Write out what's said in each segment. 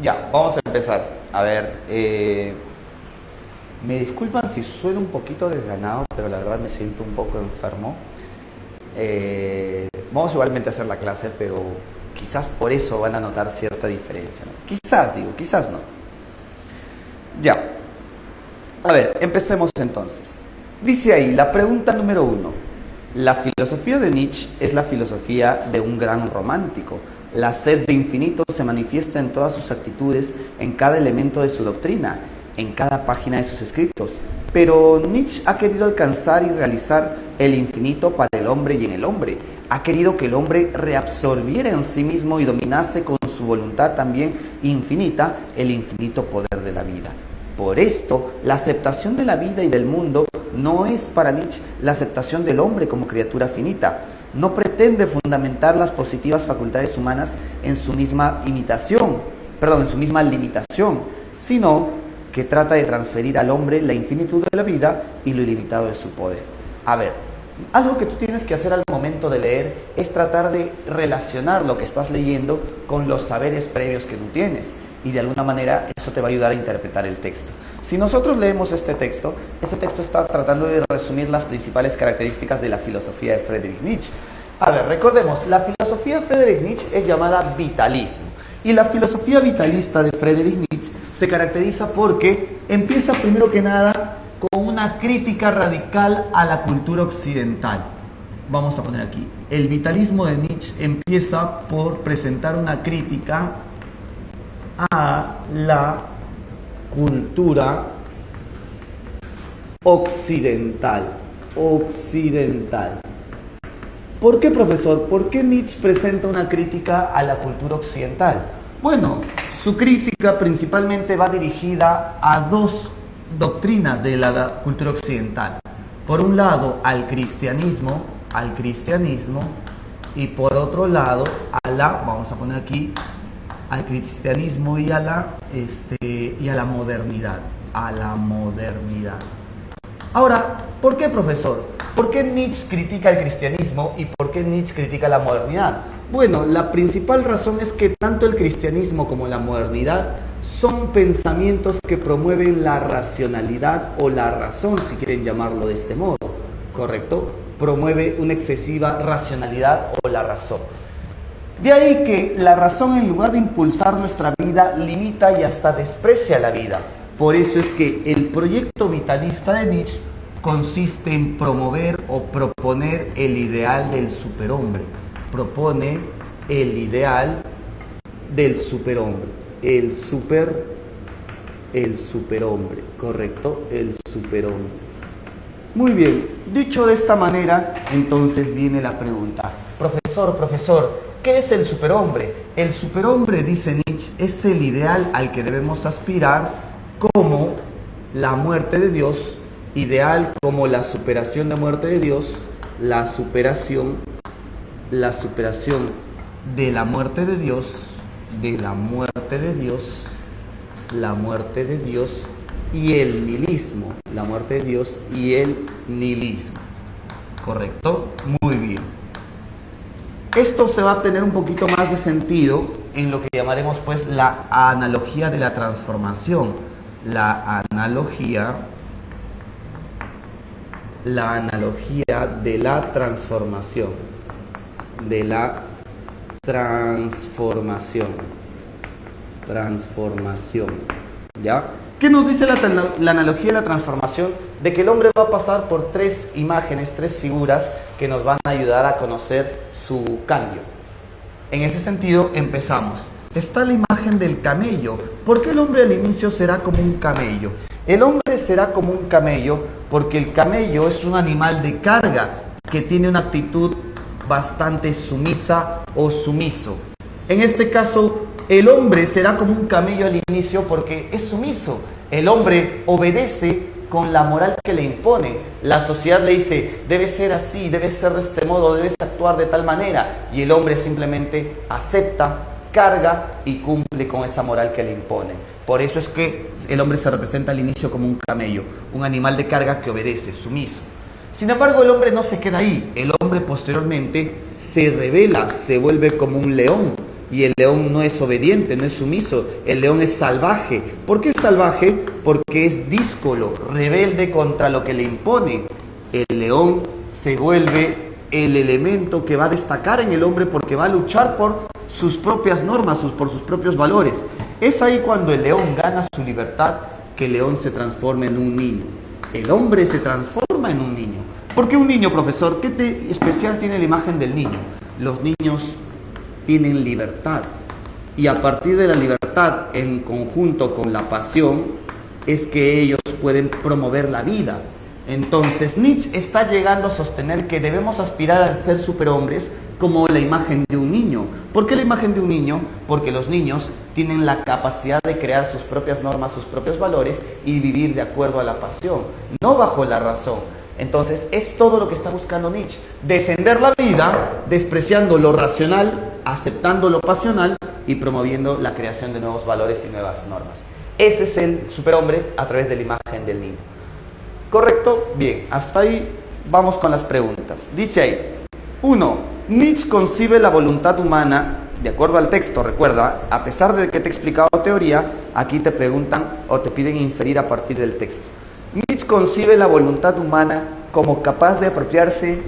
Ya, vamos a empezar. A ver, me disculpan si sueno un poquito desganado, pero la verdad me siento un poco enfermo. Vamos igualmente a hacer la clase, pero quizás por eso van a notar cierta diferencia, ¿no? Quizás, digo, quizás no. Ya. A ver, empecemos entonces. Dice ahí, la pregunta número 1. La filosofía de Nietzsche es la filosofía de un gran romántico. La sed de infinito se manifiesta en todas sus actitudes, en cada elemento de su doctrina, en cada página de sus escritos. Pero Nietzsche ha querido alcanzar y realizar el infinito para el hombre y en el hombre. Ha querido que el hombre reabsorbiera en sí mismo y dominase con su voluntad también infinita el infinito poder de la vida. Por esto, la aceptación de la vida y del mundo no es para Nietzsche la aceptación del hombre como criatura finita. No pretende fundamentar las positivas facultades humanas en su misma en su misma limitación, sino que trata de transferir al hombre la infinitud de la vida y lo ilimitado de su poder. A ver, algo que tú tienes que hacer al momento de leer es tratar de relacionar lo que estás leyendo con los saberes previos que tú tienes. Y de alguna manera eso te va a ayudar a interpretar el texto. Si nosotros leemos este texto está tratando de resumir las principales características de la filosofía de Friedrich Nietzsche. A ver, recordemos, la filosofía de Friedrich Nietzsche es llamada vitalismo. Y la filosofía vitalista de Friedrich Nietzsche se caracteriza porque empieza primero que nada con una crítica radical a la cultura occidental. Vamos a poner aquí, el vitalismo de Nietzsche empieza por presentar una crítica a la cultura occidental. ¿Por qué, profesor? ¿Por qué Nietzsche presenta una crítica a la cultura occidental? Bueno, su crítica principalmente va dirigida a dos doctrinas de la cultura occidental. Por un lado, al cristianismo, y por otro lado, vamos a poner aquí, al cristianismo y a la modernidad. Ahora, ¿por qué, profesor? ¿Por qué Nietzsche critica el cristianismo y por qué Nietzsche critica la modernidad? Bueno, la principal razón es que tanto el cristianismo como la modernidad son pensamientos que promueven la racionalidad o la razón, si quieren llamarlo de este modo, ¿correcto? Promueve una excesiva racionalidad o la razón. De ahí que la razón, en lugar de impulsar nuestra vida, limita y hasta desprecia la vida. Por eso es que el proyecto vitalista de Nietzsche consiste en promover o proponer el ideal del superhombre. Propone el ideal del superhombre. El superhombre, ¿correcto? El superhombre. Muy bien, dicho de esta manera, entonces viene la pregunta. Profesor, ¿qué es el superhombre? El superhombre, dice Nietzsche, es el ideal al que debemos aspirar como la muerte de Dios, ideal como la superación de muerte de Dios, la superación de la muerte de Dios, la muerte de Dios y el nihilismo, la muerte de Dios y el nihilismo. ¿Correcto? Muy bien. Esto se va a tener un poquito más de sentido en lo que llamaremos pues la analogía de la transformación. La analogía de la transformación. ¿Ya? ¿Qué nos dice la analogía de la transformación? De que el hombre va a pasar por tres imágenes, tres figuras que nos van a ayudar a conocer su cambio. En ese sentido, empezamos. Está la imagen del camello. ¿Por qué el hombre al inicio será como un camello? El hombre será como un camello porque el camello es un animal de carga que tiene una actitud bastante sumisa o sumiso. En este caso, el hombre será como un camello al inicio porque es sumiso. El hombre obedece con la moral que le impone. La sociedad le dice, debe ser así, debe ser de este modo, debes actuar de tal manera. Y el hombre simplemente acepta, carga y cumple con esa moral que le impone. Por eso es que el hombre se representa al inicio como un camello, un animal de carga que obedece, sumiso. Sin embargo, el hombre no se queda ahí. El hombre posteriormente se revela, se vuelve como un león. Y el león no es obediente, no es sumiso. El león es salvaje. ¿Por qué es salvaje? Porque es díscolo, rebelde contra lo que le impone. El león se vuelve el elemento que va a destacar en el hombre porque va a luchar por sus propias normas, por sus propios valores. Es ahí cuando el león gana su libertad que el león se transforma en un niño. El hombre se transforma en un niño. ¿Por qué un niño, profesor? ¿Qué especial tiene la imagen del niño? Los niños tienen libertad. Y a partir de la libertad, en conjunto con la pasión, es que ellos pueden promover la vida. Entonces, Nietzsche está llegando a sostener que debemos aspirar a ser superhombres como la imagen de un niño. ¿Por qué la imagen de un niño? Porque los niños tienen la capacidad de crear sus propias normas, sus propios valores y vivir de acuerdo a la pasión, no bajo la razón. Entonces, es todo lo que está buscando Nietzsche. Defender la vida, despreciando lo racional, aceptando lo pasional y promoviendo la creación de nuevos valores y nuevas normas. Ese es el superhombre a través de la imagen del niño. ¿Correcto? Bien, hasta ahí vamos con las preguntas. Dice ahí, 1. Nietzsche concibe la voluntad humana, de acuerdo al texto, recuerda, a pesar de que te he explicado teoría, aquí te preguntan o te piden inferir a partir del texto. Nietzsche concibe la voluntad humana como capaz de apropiarse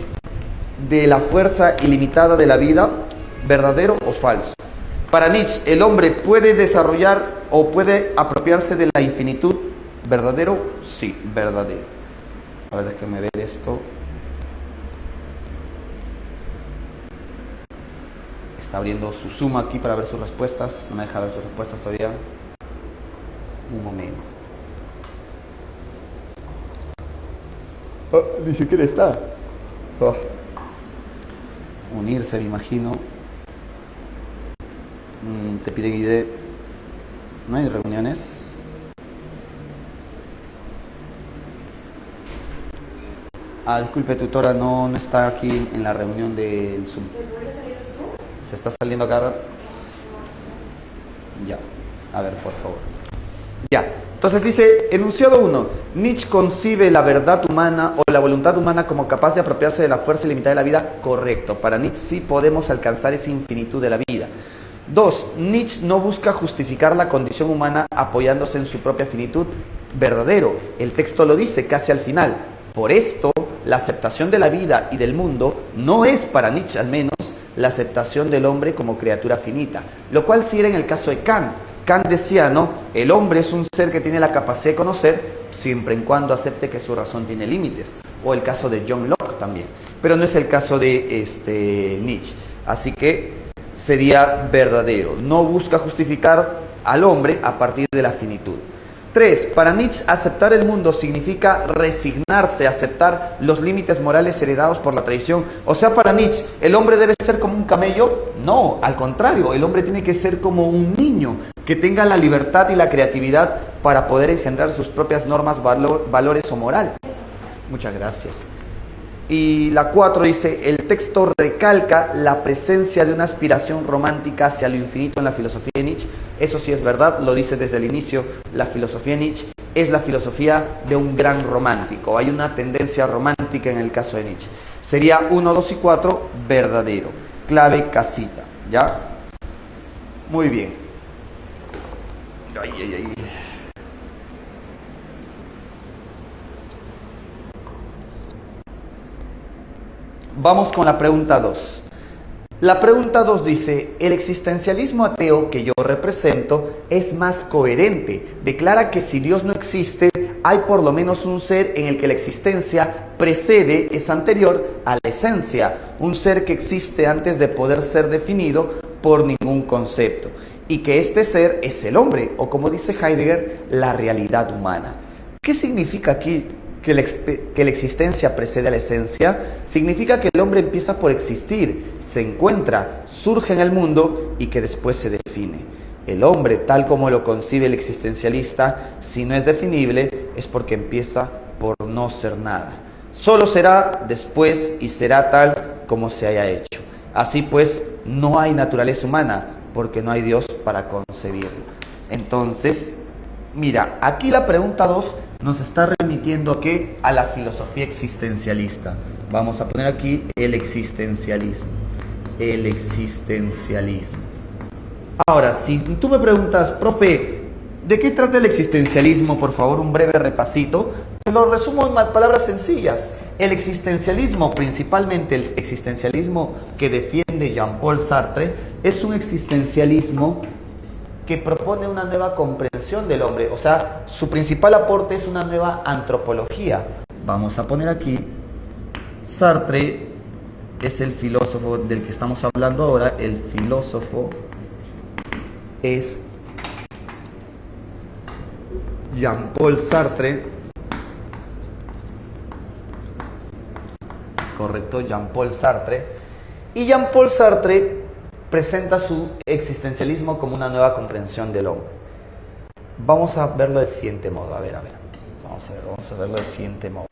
de la fuerza ilimitada de la vida, ¿verdadero o falso? Para Nietzsche, ¿el hombre puede desarrollar o puede apropiarse de la infinitud? ¿Verdadero? Sí, verdadero. A ver, déjame ver esto. Está abriendo su Zoom aquí para ver sus respuestas. No me deja ver sus respuestas todavía. Un momento. Oh, ni siquiera está. Oh. Unirse, me imagino. Te piden ID. No hay reuniones. Disculpe, tutora, no está aquí en la reunión del Zoom. ¿Se está saliendo acá? Ya. A ver, por favor. Ya. Entonces dice, enunciado 1, Nietzsche concibe la verdad humana o la voluntad humana como capaz de apropiarse de la fuerza ilimitada de la vida. Correcto. Para Nietzsche sí podemos alcanzar esa infinitud de la vida. 2, Nietzsche no busca justificar la condición humana apoyándose en su propia finitud. Verdadero. El texto lo dice casi al final. Por esto, la aceptación de la vida y del mundo no es para Nietzsche al menos la aceptación del hombre como criatura finita, lo cual sí era en el caso de Kant. Kant decía, no, el hombre es un ser que tiene la capacidad de conocer siempre en cuando acepte que su razón tiene límites, o el caso de John Locke también, pero no es el caso de Nietzsche, así que sería verdadero, no busca justificar al hombre a partir de la finitud. 3. Para Nietzsche, aceptar el mundo significa resignarse, aceptar los límites morales heredados por la tradición. O sea, para Nietzsche, ¿el hombre debe ser como un camello? No, al contrario, el hombre tiene que ser como un niño, que tenga la libertad y la creatividad para poder engendrar sus propias normas, valores o moral. Muchas gracias. Y la 4 dice, el texto recalca la presencia de una aspiración romántica hacia lo infinito en la filosofía de Nietzsche. Eso sí es verdad, lo dice desde el inicio, la filosofía de Nietzsche es la filosofía de un gran romántico. Hay una tendencia romántica en el caso de Nietzsche. Sería 1, 2 y 4, verdadero. Clave casita, ¿ya? Muy bien. Ay, ay, ay. Vamos con la pregunta 2. La pregunta 2 dice, el existencialismo ateo que yo represento es más coherente. Declara que si Dios no existe, hay por lo menos un ser en el que la existencia precede, es anterior a la esencia. Un ser que existe antes de poder ser definido por ningún concepto. Y que este ser es el hombre, o como dice Heidegger, la realidad humana. ¿Qué significa aquí? Que la existencia precede a la esencia, significa que el hombre empieza por existir, se encuentra, surge en el mundo y que después se define. El hombre, tal como lo concibe el existencialista, si no es definible, es porque empieza por no ser nada. Solo será después y será tal como se haya hecho. Así pues, no hay naturaleza humana, porque no hay Dios para concebirlo. Entonces, mira, aquí la pregunta 2 nos está remitiendo ¿a qué? A la filosofía existencialista. Vamos a poner aquí el existencialismo. El existencialismo. Ahora, si tú me preguntas, profe, ¿de qué trata el existencialismo? Por favor, un breve repasito. Te lo resumo en palabras sencillas. El existencialismo, principalmente el existencialismo que defiende Jean-Paul Sartre, es un existencialismo que propone una nueva comprensión del hombre. O sea, su principal aporte es una nueva antropología. Vamos a poner aquí, Sartre es el filósofo del que estamos hablando ahora. El filósofo es Jean-Paul Sartre. Correcto, Jean-Paul Sartre. Y Jean-Paul Sartre presenta su existencialismo como una nueva comprensión del hombre. Vamos a verlo del siguiente modo. A ver. Vamos a verlo del siguiente modo.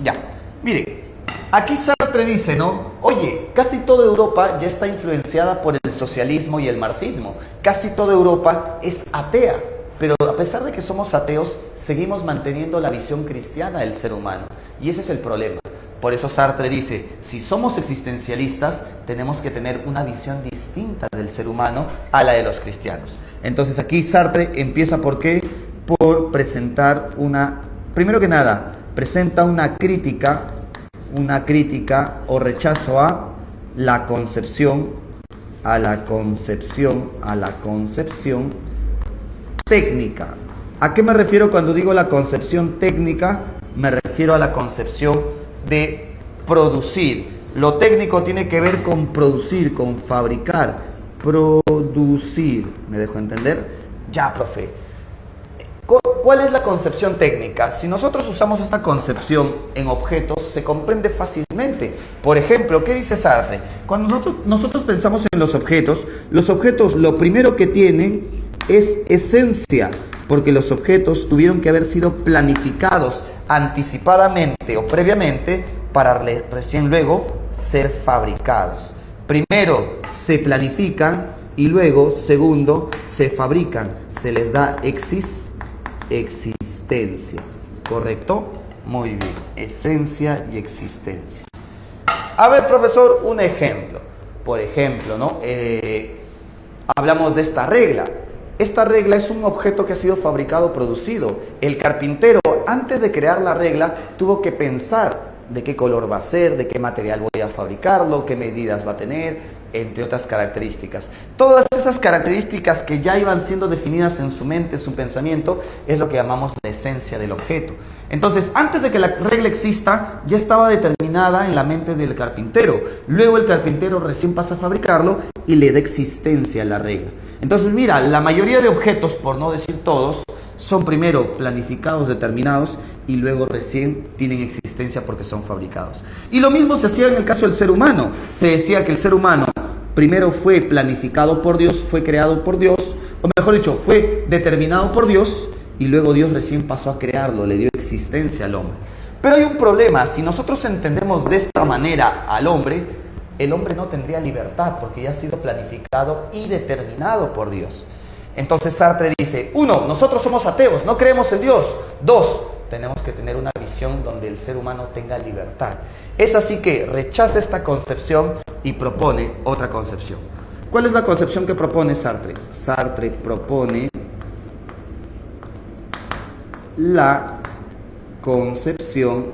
Ya, mire, aquí Sartre dice, ¿no? Oye, casi toda Europa ya está influenciada por el socialismo y el marxismo. Casi toda Europa es atea, pero a pesar de que somos ateos, seguimos manteniendo la visión cristiana del ser humano. Y ese es el problema. Por eso Sartre dice, si somos existencialistas, tenemos que tener una visión distinta del ser humano a la de los cristianos. Entonces aquí Sartre empieza ¿por qué? Por presentar primero que nada, presenta una crítica o rechazo a la concepción técnica. ¿A qué me refiero cuando digo la concepción técnica? Me refiero a la concepción de producir. Lo técnico tiene que ver con producir, con fabricar, producir. ¿Me dejo entender? Ya, profe. ¿Cuál es la concepción técnica? Si nosotros usamos esta concepción en objetos, se comprende fácilmente. Por ejemplo, ¿qué dice Sartre? Cuando nosotros pensamos en los objetos lo primero que tienen es esencia, porque los objetos tuvieron que haber sido planificados anticipadamente o previamente para recién luego ser fabricados. Primero se planifican y luego, segundo, se fabrican. Se les da existencia, ¿correcto? Muy bien, esencia y existencia. A ver, profesor, un ejemplo. Por ejemplo, ¿no? Hablamos de esta regla. Esta regla es un objeto que ha sido fabricado, producido. El carpintero, antes de crear la regla, tuvo que pensar de qué color va a ser, de qué material voy a fabricarlo, qué medidas va a tener, entre otras características. Todas esas características que ya iban siendo definidas en su mente, en su pensamiento, es lo que llamamos la esencia del objeto. Entonces, antes de que la regla exista, ya estaba determinada en la mente del carpintero. Luego el carpintero recién pasa a fabricarlo y le da existencia a la regla. Entonces, mira, la mayoría de objetos, por no decir todos, son primero planificados, determinados, y luego recién tienen existencia porque son fabricados. Y lo mismo se hacía en el caso del ser humano. Se decía que el ser humano primero fue planificado por Dios, fue creado por Dios, o mejor dicho, fue determinado por Dios, y luego Dios recién pasó a crearlo, le dio existencia al hombre. Pero hay un problema. Si nosotros entendemos de esta manera al hombre, el hombre no tendría libertad porque ya ha sido planificado y determinado por Dios. Entonces Sartre dice, 1, nosotros somos ateos, no creemos en Dios. 2, tenemos que tener una visión donde el ser humano tenga libertad. Es así que rechaza esta concepción y propone otra concepción. ¿Cuál es la concepción que propone Sartre? Sartre propone la concepción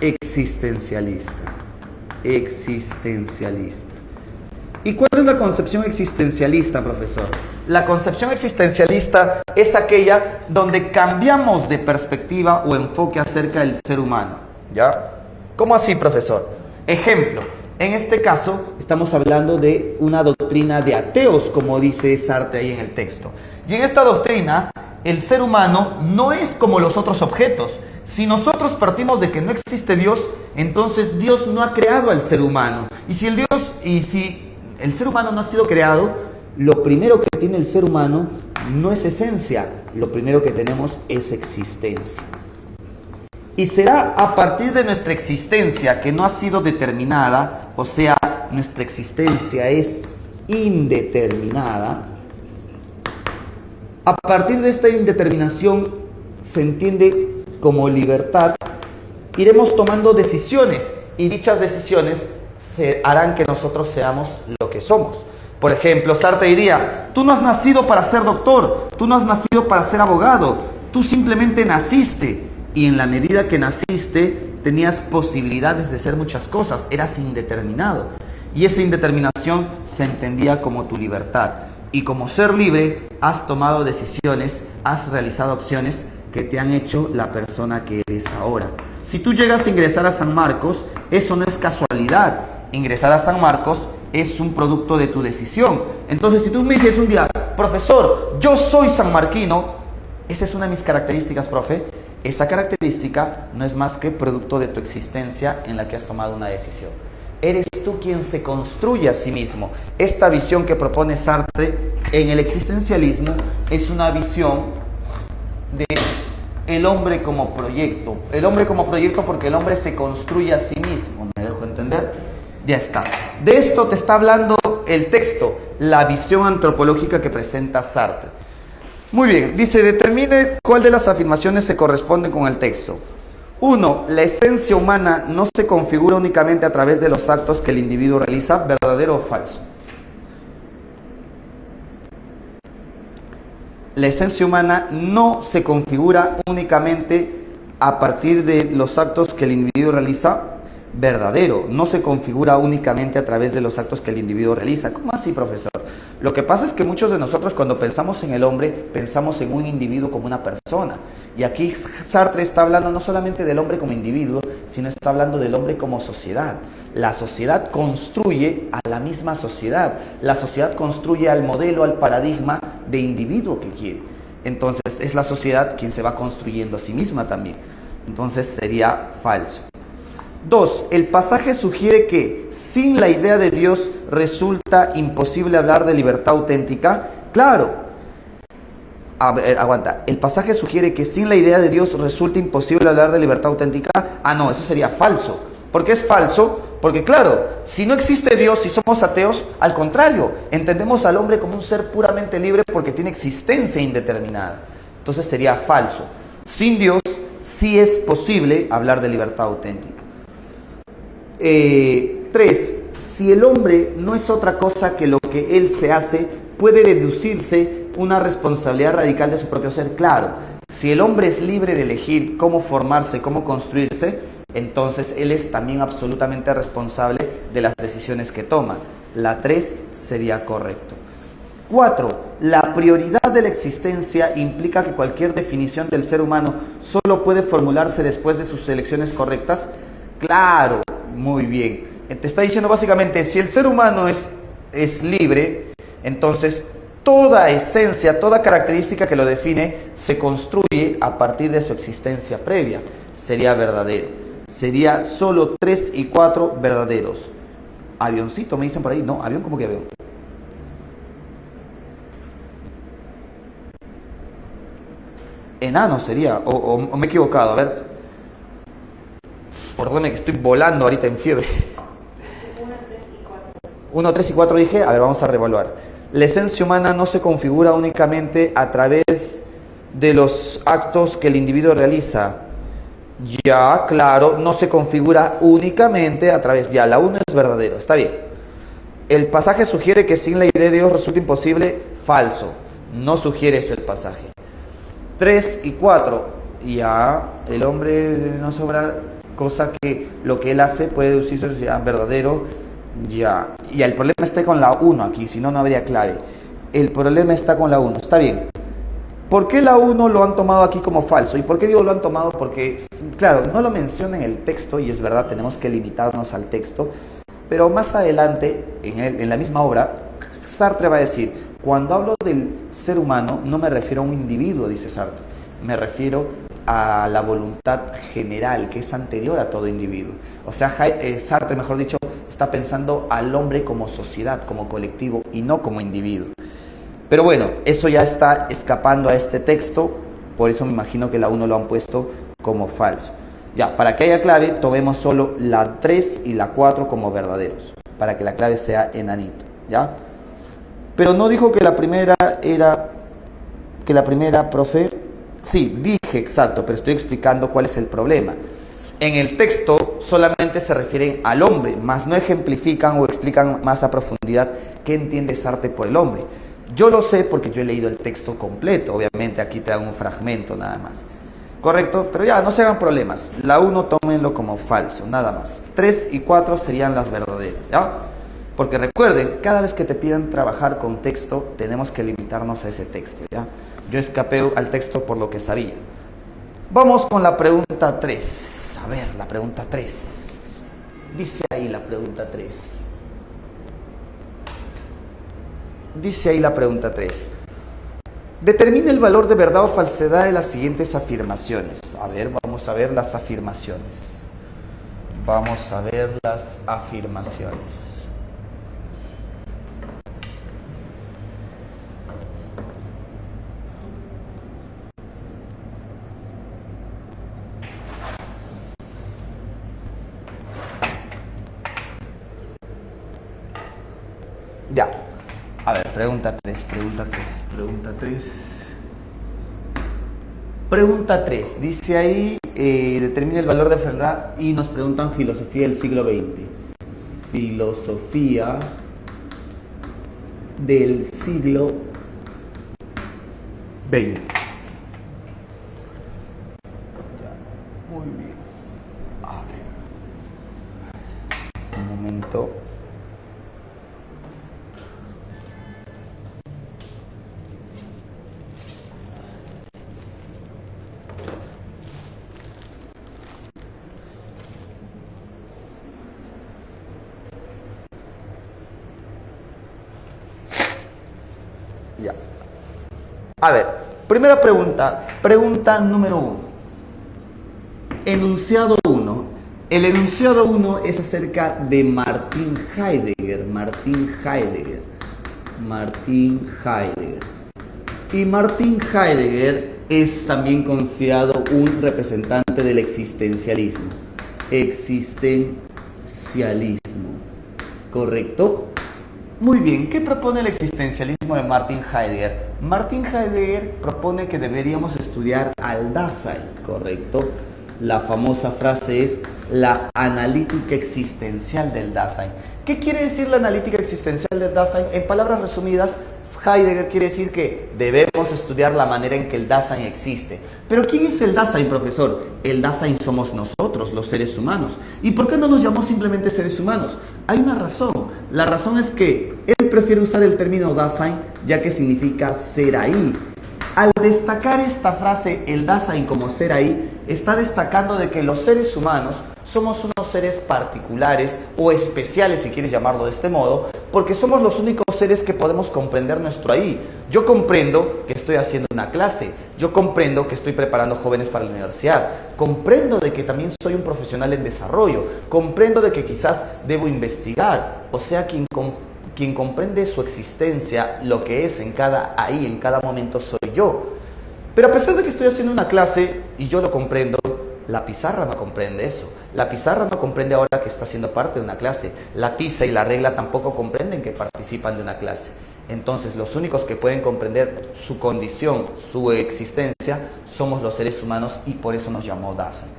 existencialista. ¿Y cuál es la concepción existencialista, profesor? La concepción existencialista es aquella donde cambiamos de perspectiva o enfoque acerca del ser humano. ¿Ya? ¿Cómo así, profesor? Ejemplo, en este caso estamos hablando de una doctrina de ateos, como dice Sartre ahí en el texto. Y en esta doctrina, el ser humano no es como los otros objetos. Si nosotros partimos de que no existe Dios, entonces Dios no ha creado al ser humano. Y si el ser humano no ha sido creado, lo primero que tiene el ser humano no es esencia, lo primero que tenemos es existencia. Y será a partir de nuestra existencia que no ha sido determinada, o sea, nuestra existencia es indeterminada, a partir de esta indeterminación se entiende como libertad, iremos tomando decisiones y dichas decisiones harán que nosotros seamos lo que somos. Por ejemplo, Sartre diría, tú no has nacido para ser doctor, tú no has nacido para ser abogado, tú simplemente naciste y en la medida que naciste tenías posibilidades de ser muchas cosas, eras indeterminado y esa indeterminación se entendía como tu libertad y como ser libre has tomado decisiones, has realizado acciones que te han hecho la persona que eres ahora. Si tú llegas a ingresar a San Marcos, eso no es casualidad. Ingresar a San Marcos es un producto de tu decisión. Entonces, si tú me dices un día, profesor, yo soy sanmarquino, esa es una de mis características, profe. Esa característica no es más que producto de tu existencia en la que has tomado una decisión. Eres tú quien se construye a sí mismo. Esta visión que propone Sartre en el existencialismo es una visión de el hombre como proyecto. El hombre como proyecto porque el hombre se construye a sí mismo. ¿Me dejo entender? Ya está. De esto te está hablando el texto, la visión antropológica que presenta Sartre. Muy bien, dice, determine cuál de las afirmaciones se corresponde con el texto. 1. La esencia humana no se configura únicamente a través de los actos que el individuo realiza, ¿verdadero o falso? La esencia humana no se configura únicamente a partir de los actos que el individuo realiza, verdadero, no se configura únicamente a través de los actos que el individuo realiza. ¿Cómo así, profesor? Lo que pasa es que muchos de nosotros cuando pensamos en el hombre, pensamos en un individuo como una persona. Y aquí Sartre está hablando no solamente del hombre como individuo, sino está hablando del hombre como sociedad. La sociedad construye a la misma sociedad. La sociedad construye al modelo, al paradigma de individuo que quiere. Entonces es la sociedad quien se va construyendo a sí misma también. Entonces sería falso. 2. El pasaje sugiere que sin la idea de Dios resulta imposible hablar de libertad auténtica. Claro. A ver, aguanta. El pasaje sugiere que sin la idea de Dios resulta imposible hablar de libertad auténtica. Ah, no, eso sería falso. ¿Por qué es falso? Porque claro, si no existe Dios, si somos ateos, al contrario, entendemos al hombre como un ser puramente libre porque tiene existencia indeterminada. Entonces sería falso. Sin Dios sí es posible hablar de libertad auténtica. 3. Si el hombre no es otra cosa que lo que él se hace, puede deducirse una responsabilidad radical de su propio ser. Claro, si el hombre es libre de elegir cómo formarse, cómo construirse, entonces él es también absolutamente responsable de las decisiones que toma. La 3 sería correcto. 4. La prioridad de la existencia implica que cualquier definición del ser humano solo puede formularse después de sus elecciones correctas. Claro. Muy bien. Te está diciendo básicamente, si el ser humano es libre, entonces toda esencia, toda característica que lo define se construye a partir de su existencia previa. Sería verdadero. Sería solo 3 y 4 verdaderos. Avioncito, me dicen por ahí. No, avión como que veo. Enano sería, o me he equivocado, a ver. Perdóname que estoy volando ahorita en fiebre. 1, 3 y 4 dije. A ver, vamos a reevaluar. La esencia humana no se configura únicamente a través de los actos que el individuo realiza. Ya, claro, no se configura únicamente a través... Ya, la 1 es verdadero, está bien. El pasaje sugiere que sin la idea de Dios resulta imposible. Falso. No sugiere eso el pasaje. 3 y 4. Ya, el hombre no sobra... cosa que lo que él hace puede deducirse verdadero, ya. Y el problema está con la 1 aquí, si no, no habría clave. El problema está con la 1, está bien. ¿Por qué la 1 lo han tomado aquí como falso? ¿Y por qué digo lo han tomado? Porque, claro, no lo menciona en el texto, y es verdad, tenemos que limitarnos al texto, pero más adelante, en la misma obra, Sartre va a decir, cuando hablo del ser humano, no me refiero a un individuo, dice Sartre, me refiero a la voluntad general, que es anterior a todo individuo. O sea, Sartre, mejor dicho, está pensando al hombre como sociedad, como colectivo, y no como individuo. Pero bueno, eso ya está escapando a este texto, por eso me imagino que la 1 lo han puesto como falso. Ya, para que haya clave, tomemos solo la 3 y la 4 como verdaderos. para que la clave sea enanito, ¿ya? Pero no dijo que la primera era, profe. Sí, dije exacto, pero estoy explicando cuál es el problema. En el texto solamente se refieren al hombre, más no ejemplifican o explican más a profundidad qué entiende Sartre por el hombre. Yo lo sé porque yo he leído el texto completo, obviamente aquí te dan un fragmento nada más. ¿Correcto? Pero ya, no se hagan problemas. La 1 tómenlo como falso, nada más. 3 y 4 serían las verdaderas, ¿ya? Porque recuerden, cada vez que te pidan trabajar con texto, tenemos que limitarnos a ese texto, ¿ya? Yo escapé al texto por lo que sabía. Vamos con la pregunta 3. A ver, la pregunta 3. Dice ahí la pregunta 3. Dice ahí la pregunta 3. Determina el valor de verdad o falsedad de las siguientes afirmaciones. A ver, vamos a ver las afirmaciones. Vamos a ver las afirmaciones. Ya. A ver, pregunta 3. Pregunta 3. Dice ahí, determina el valor de verdad y nos preguntan filosofía del siglo XX. Filosofía del siglo XX. Muy bien. A ver. Un momento. Ya. A ver, primera pregunta. Pregunta número 1. Enunciado 1. El enunciado 1 es acerca de Martin Heidegger. Y Martin Heidegger es también considerado un representante del existencialismo. ¿Correcto? Muy bien, ¿qué propone el existencialismo de Martin Heidegger? Martin Heidegger propone que deberíamos estudiar al Dasein, ¿correcto? La famosa frase es la analítica existencial del Dasein. ¿Qué quiere decir la analítica existencial del Dasein? En palabras resumidas, Heidegger quiere decir que debemos estudiar la manera en que el Dasein existe. ¿Pero quién es el Dasein, profesor? El Dasein somos nosotros, los seres humanos. ¿Y por qué no nos llamamos simplemente seres humanos? Hay una razón. La razón es que él prefiere usar el término Dasein, ya que significa ser ahí. Al destacar esta frase, el Dasein como ser ahí, está destacando de que los seres humanos somos unos seres particulares o especiales, si quieres llamarlo de este modo, porque somos los únicos seres que podemos comprender nuestro ahí. Yo comprendo que estoy haciendo una clase, yo comprendo que estoy preparando jóvenes para la universidad, comprendo de que también soy un profesional en desarrollo, comprendo de que quizás debo investigar, o sea, quien comprende su existencia, lo que es en cada momento soy yo. Pero a pesar de que estoy haciendo una clase y yo lo comprendo, la pizarra no comprende eso. La pizarra no comprende ahora que está siendo parte de una clase. La tiza y la regla tampoco comprenden que participan de una clase. Entonces, los únicos que pueden comprender su condición, su existencia, somos los seres humanos y por eso nos llamó Dasein.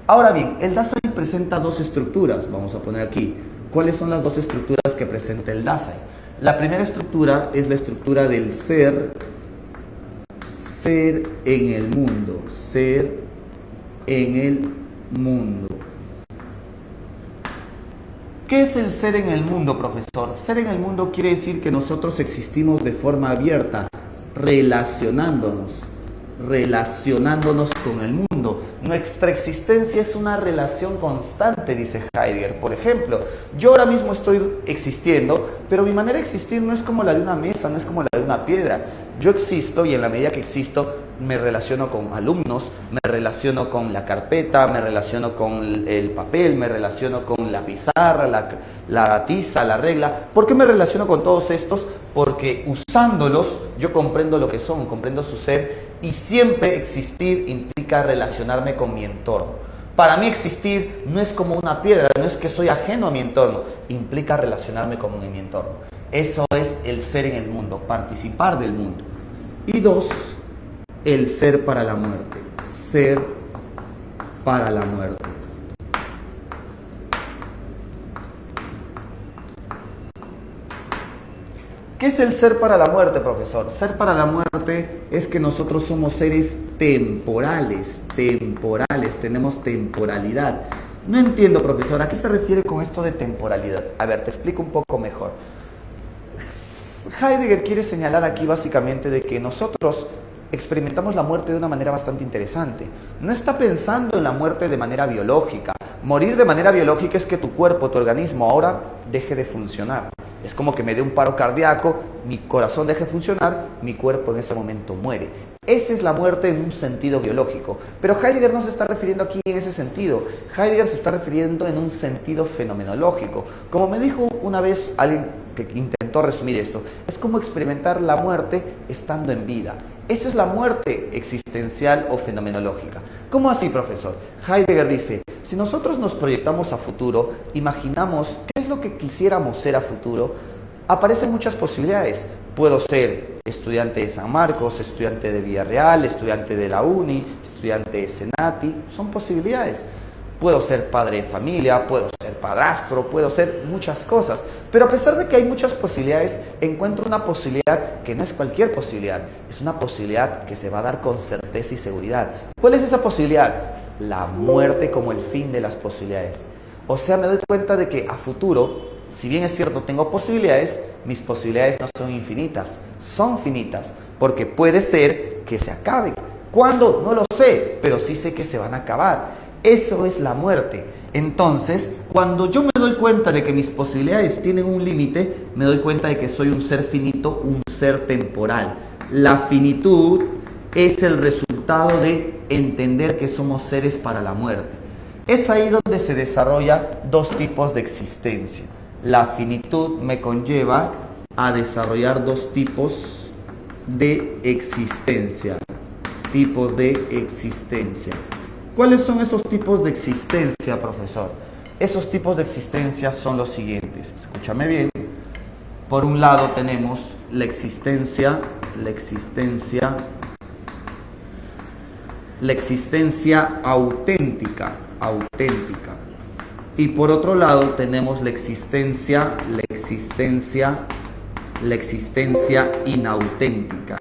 Ahora bien, el Dasein presenta dos estructuras. Vamos a poner aquí. ¿Cuáles son las dos estructuras que presenta el Dasein? La primera estructura es la estructura del ser en el mundo, ser en el mundo. ¿Qué es el ser en el mundo, profesor? Ser en el mundo quiere decir que nosotros existimos de forma abierta, relacionándonos con el mundo. Nuestra existencia es una relación constante, dice Heidegger. Por ejemplo, yo ahora mismo estoy existiendo, pero mi manera de existir no es como la de una mesa, no es como la de una piedra. Yo existo y en la medida que existo me relaciono con alumnos, me relaciono con la carpeta, me relaciono con el papel, me relaciono con la pizarra, la tiza, la regla. ¿Por qué me relaciono con todos estos? Porque usándolos yo comprendo lo que son, comprendo su ser, y siempre existir implica relacionarme con mi entorno. Para mí existir no es como una piedra, no es que soy ajeno a mi entorno, implica relacionarme con mi entorno. Eso es el ser en el mundo, participar del mundo. Y 2, el ser para la muerte. Ser para la muerte. ¿Qué es el ser para la muerte, profesor? Ser para la muerte es que nosotros somos seres temporales, tenemos temporalidad. No entiendo, profesor, ¿a qué se refiere con esto de temporalidad? A ver, te explico un poco mejor. Heidegger quiere señalar aquí básicamente de que nosotros experimentamos la muerte de una manera bastante interesante. No está pensando en la muerte de manera biológica. Morir de manera biológica es que tu cuerpo, tu organismo ahora deje de funcionar. Es como que me dé un paro cardíaco, mi corazón deje de funcionar, mi cuerpo en ese momento muere. Esa es la muerte en un sentido biológico. Pero Heidegger no se está refiriendo aquí en ese sentido. Heidegger se está refiriendo en un sentido fenomenológico. Como me dijo una vez alguien que intentó resumir esto, es como experimentar la muerte estando en vida. Eso es la muerte existencial o fenomenológica. ¿Cómo así, profesor? Heidegger dice, si nosotros nos proyectamos a futuro, imaginamos qué es lo que quisiéramos ser a futuro, aparecen muchas posibilidades. Puedo ser estudiante de San Marcos, estudiante de Villarreal, estudiante de la Uni, estudiante de Senati, son posibilidades. Puedo ser padre de familia, puedo ser padrastro, puedo ser muchas cosas. Pero a pesar de que hay muchas posibilidades, encuentro una posibilidad que no es cualquier posibilidad. Es una posibilidad que se va a dar con certeza y seguridad. ¿Cuál es esa posibilidad? La muerte como el fin de las posibilidades. O sea, me doy cuenta de que a futuro, si bien es cierto, tengo posibilidades, mis posibilidades no son infinitas, son finitas. Porque puede ser que se acaben. ¿Cuándo? No lo sé, pero sí sé que se van a acabar. Eso es la muerte. Entonces, cuando yo me doy cuenta de que mis posibilidades tienen un límite, me doy cuenta de que soy un ser finito, un ser temporal. La finitud es el resultado de entender que somos seres para la muerte. Es ahí donde se desarrolla dos tipos de existencia. La finitud me conlleva a desarrollar dos tipos de existencia. Tipos de existencia. ¿Cuáles son esos tipos de existencia, profesor? Esos tipos de existencia son los siguientes. Escúchame bien. Por un lado tenemos la existencia auténtica. Y por otro lado tenemos la existencia inauténtica.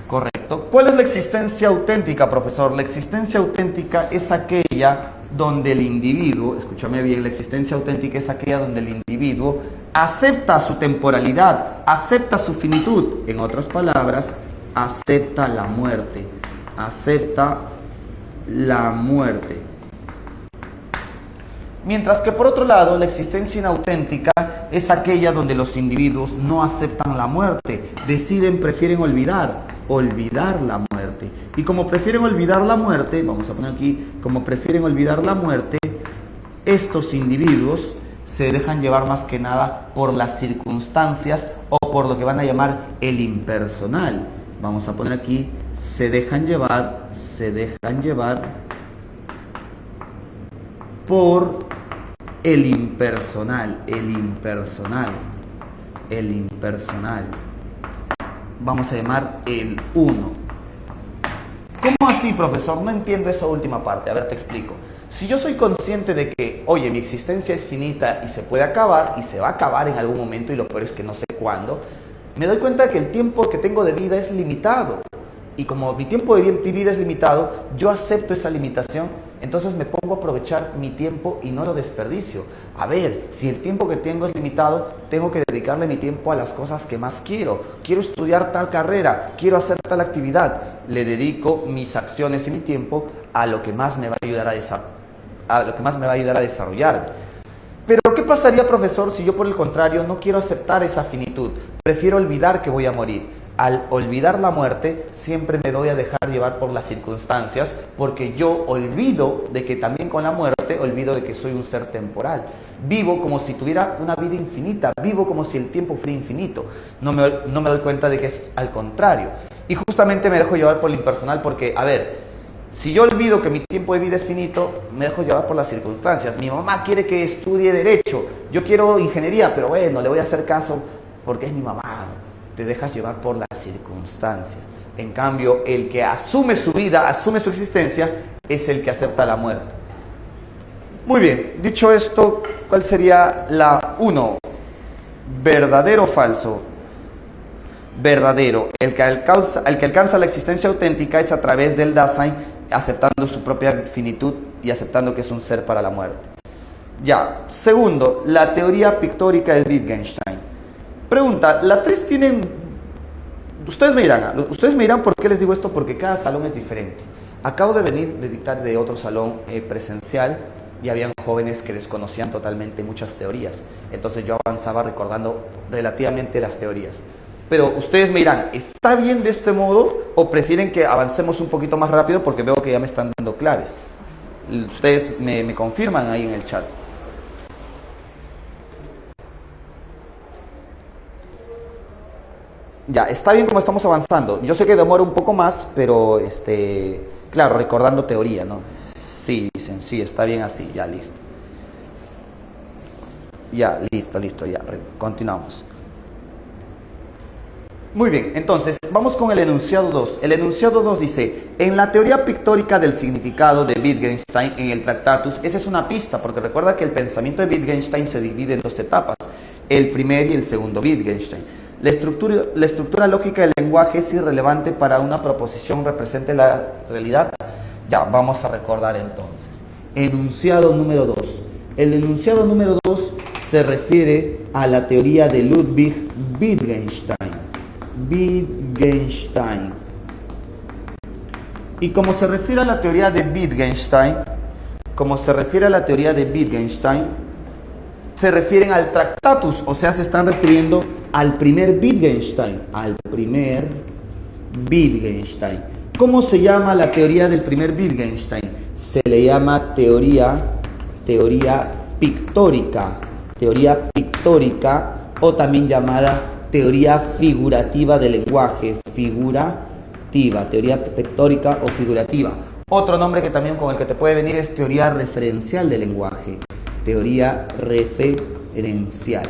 Correcto. ¿Cuál es la existencia auténtica, profesor? La existencia auténtica es aquella donde el individuo, escúchame bien, la existencia auténtica es aquella donde el individuo acepta su temporalidad, acepta su finitud. En otras palabras, acepta la muerte. Acepta la muerte. Mientras que por otro lado, la existencia inauténtica es aquella donde los individuos no aceptan la muerte, prefieren olvidar la muerte. Y como prefieren olvidar la muerte, vamos a poner aquí, como prefieren olvidar la muerte, estos individuos se dejan llevar más que nada por las circunstancias o por lo que van a llamar el impersonal. Vamos a poner aquí, se dejan llevar por el impersonal. Vamos a llamar el uno. ¿Cómo así, profesor? No entiendo esa última parte. A ver, te explico. Si yo soy consciente de que, oye, mi existencia es finita y se puede acabar y se va a acabar en algún momento y lo peor es que no sé cuándo, me doy cuenta de que el tiempo que tengo de vida es limitado. Y como mi tiempo de vida es limitado, yo acepto esa limitación, entonces me pongo a aprovechar mi tiempo y no lo desperdicio. A ver, si el tiempo que tengo es limitado, tengo que dedicarle mi tiempo a las cosas que más quiero. Quiero estudiar tal carrera, quiero hacer tal actividad. Le dedico mis acciones y mi tiempo a lo que más me va a ayudar a desarrollarme. Pero, ¿qué pasaría, profesor, si yo por el contrario no quiero aceptar esa finitud? Prefiero olvidar que voy a morir. Al olvidar la muerte, siempre me voy a dejar llevar por las circunstancias, porque yo olvido de que también con la muerte, olvido de que soy un ser temporal. Vivo como si tuviera una vida infinita, vivo como si el tiempo fuera infinito. No me doy cuenta de que es al contrario. Y justamente me dejo llevar por lo impersonal porque, a ver, si yo olvido que mi tiempo de vida es finito, me dejo llevar por las circunstancias. Mi mamá quiere que estudie Derecho, yo quiero ingeniería, pero bueno, le voy a hacer caso porque es mi mamá. Te dejas llevar por las circunstancias. En cambio, el que asume su vida, asume su existencia, es el que acepta la muerte. Muy bien, dicho esto, ¿cuál sería la 1? ¿Verdadero o falso? Verdadero. El que alcanza la existencia auténtica es a través del Dasein, aceptando su propia finitud y aceptando que es un ser para la muerte. Ya. Segundo, la teoría pictórica de Wittgenstein. Pregunta, ¿la 3 tienen...? Ustedes me dirán por qué les digo esto, porque cada salón es diferente. Acabo de venir de dictar de otro salón presencial y habían jóvenes que desconocían totalmente muchas teorías. Entonces yo avanzaba recordando relativamente las teorías. Pero ustedes me dirán, ¿está bien de este modo o prefieren que avancemos un poquito más rápido porque veo que ya me están dando claves? Ustedes me confirman ahí en el chat. Ya, está bien como estamos avanzando. Yo sé que demora un poco más, pero claro, recordando teoría, ¿no? Sí, dicen, sí, está bien así, ya listo. Ya, listo, ya, continuamos. Muy bien, entonces, vamos con el enunciado 2. El enunciado 2 dice, en la teoría pictórica del significado de Wittgenstein en el Tractatus, esa es una pista, porque recuerda que el pensamiento de Wittgenstein se divide en 2 etapas, el primer y el segundo Wittgenstein. La estructura lógica del lenguaje es irrelevante para una proposición represente la realidad. Ya, vamos a recordar entonces. Enunciado número 2. El enunciado número 2 se refiere a la teoría de Ludwig Wittgenstein. Y como se refiere a la teoría de Wittgenstein, se refieren al Tractatus, o sea, se están refiriendo al primer Wittgenstein, ¿Cómo se llama la teoría del primer Wittgenstein? Se le llama teoría pictórica, o también llamada teoría figurativa del lenguaje, teoría pictórica o figurativa. Otro nombre que también con el que te puede venir es teoría referencial del lenguaje, teoría referencial.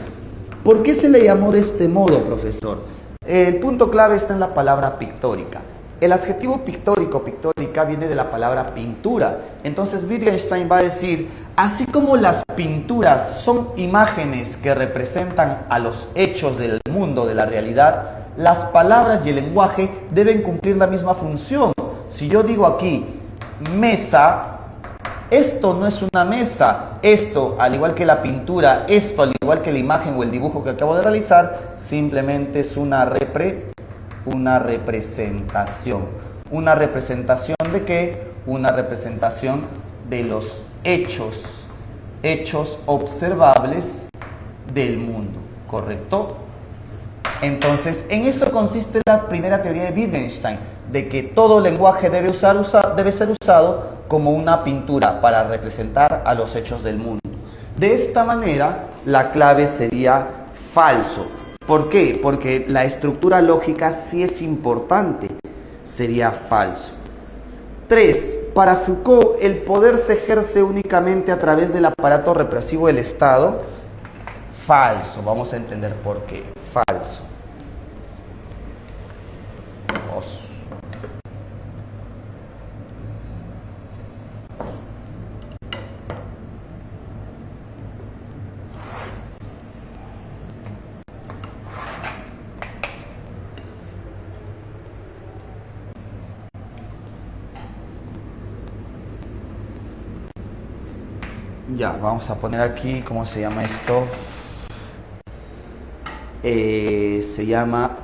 ¿Por qué se le llamó de este modo, profesor? El punto clave está en la palabra pictórica. El adjetivo pictórica, viene de la palabra pintura. Entonces Wittgenstein va a decir, así como las pinturas son imágenes que representan a los hechos del mundo, de la realidad, las palabras y el lenguaje deben cumplir la misma función. Si yo digo aquí, mesa, esto no es una mesa, esto, al igual que la pintura, esto, al igual que la imagen o el dibujo que acabo de realizar, simplemente es una representación. ¿Una representación de qué? Una representación de los hechos observables del mundo, ¿correcto? Entonces, en eso consiste la primera teoría de Wittgenstein, de que todo lenguaje debe ser usado como una pintura para representar a los hechos del mundo. De esta manera, la clave sería falso. ¿Por qué? Porque la estructura lógica sí es importante. Sería falso. 3. Para Foucault, el poder se ejerce únicamente a través del aparato represivo del Estado. Falso. Vamos a entender por qué. Falso. Ya, vamos a poner aquí, ¿cómo se llama esto? Se llama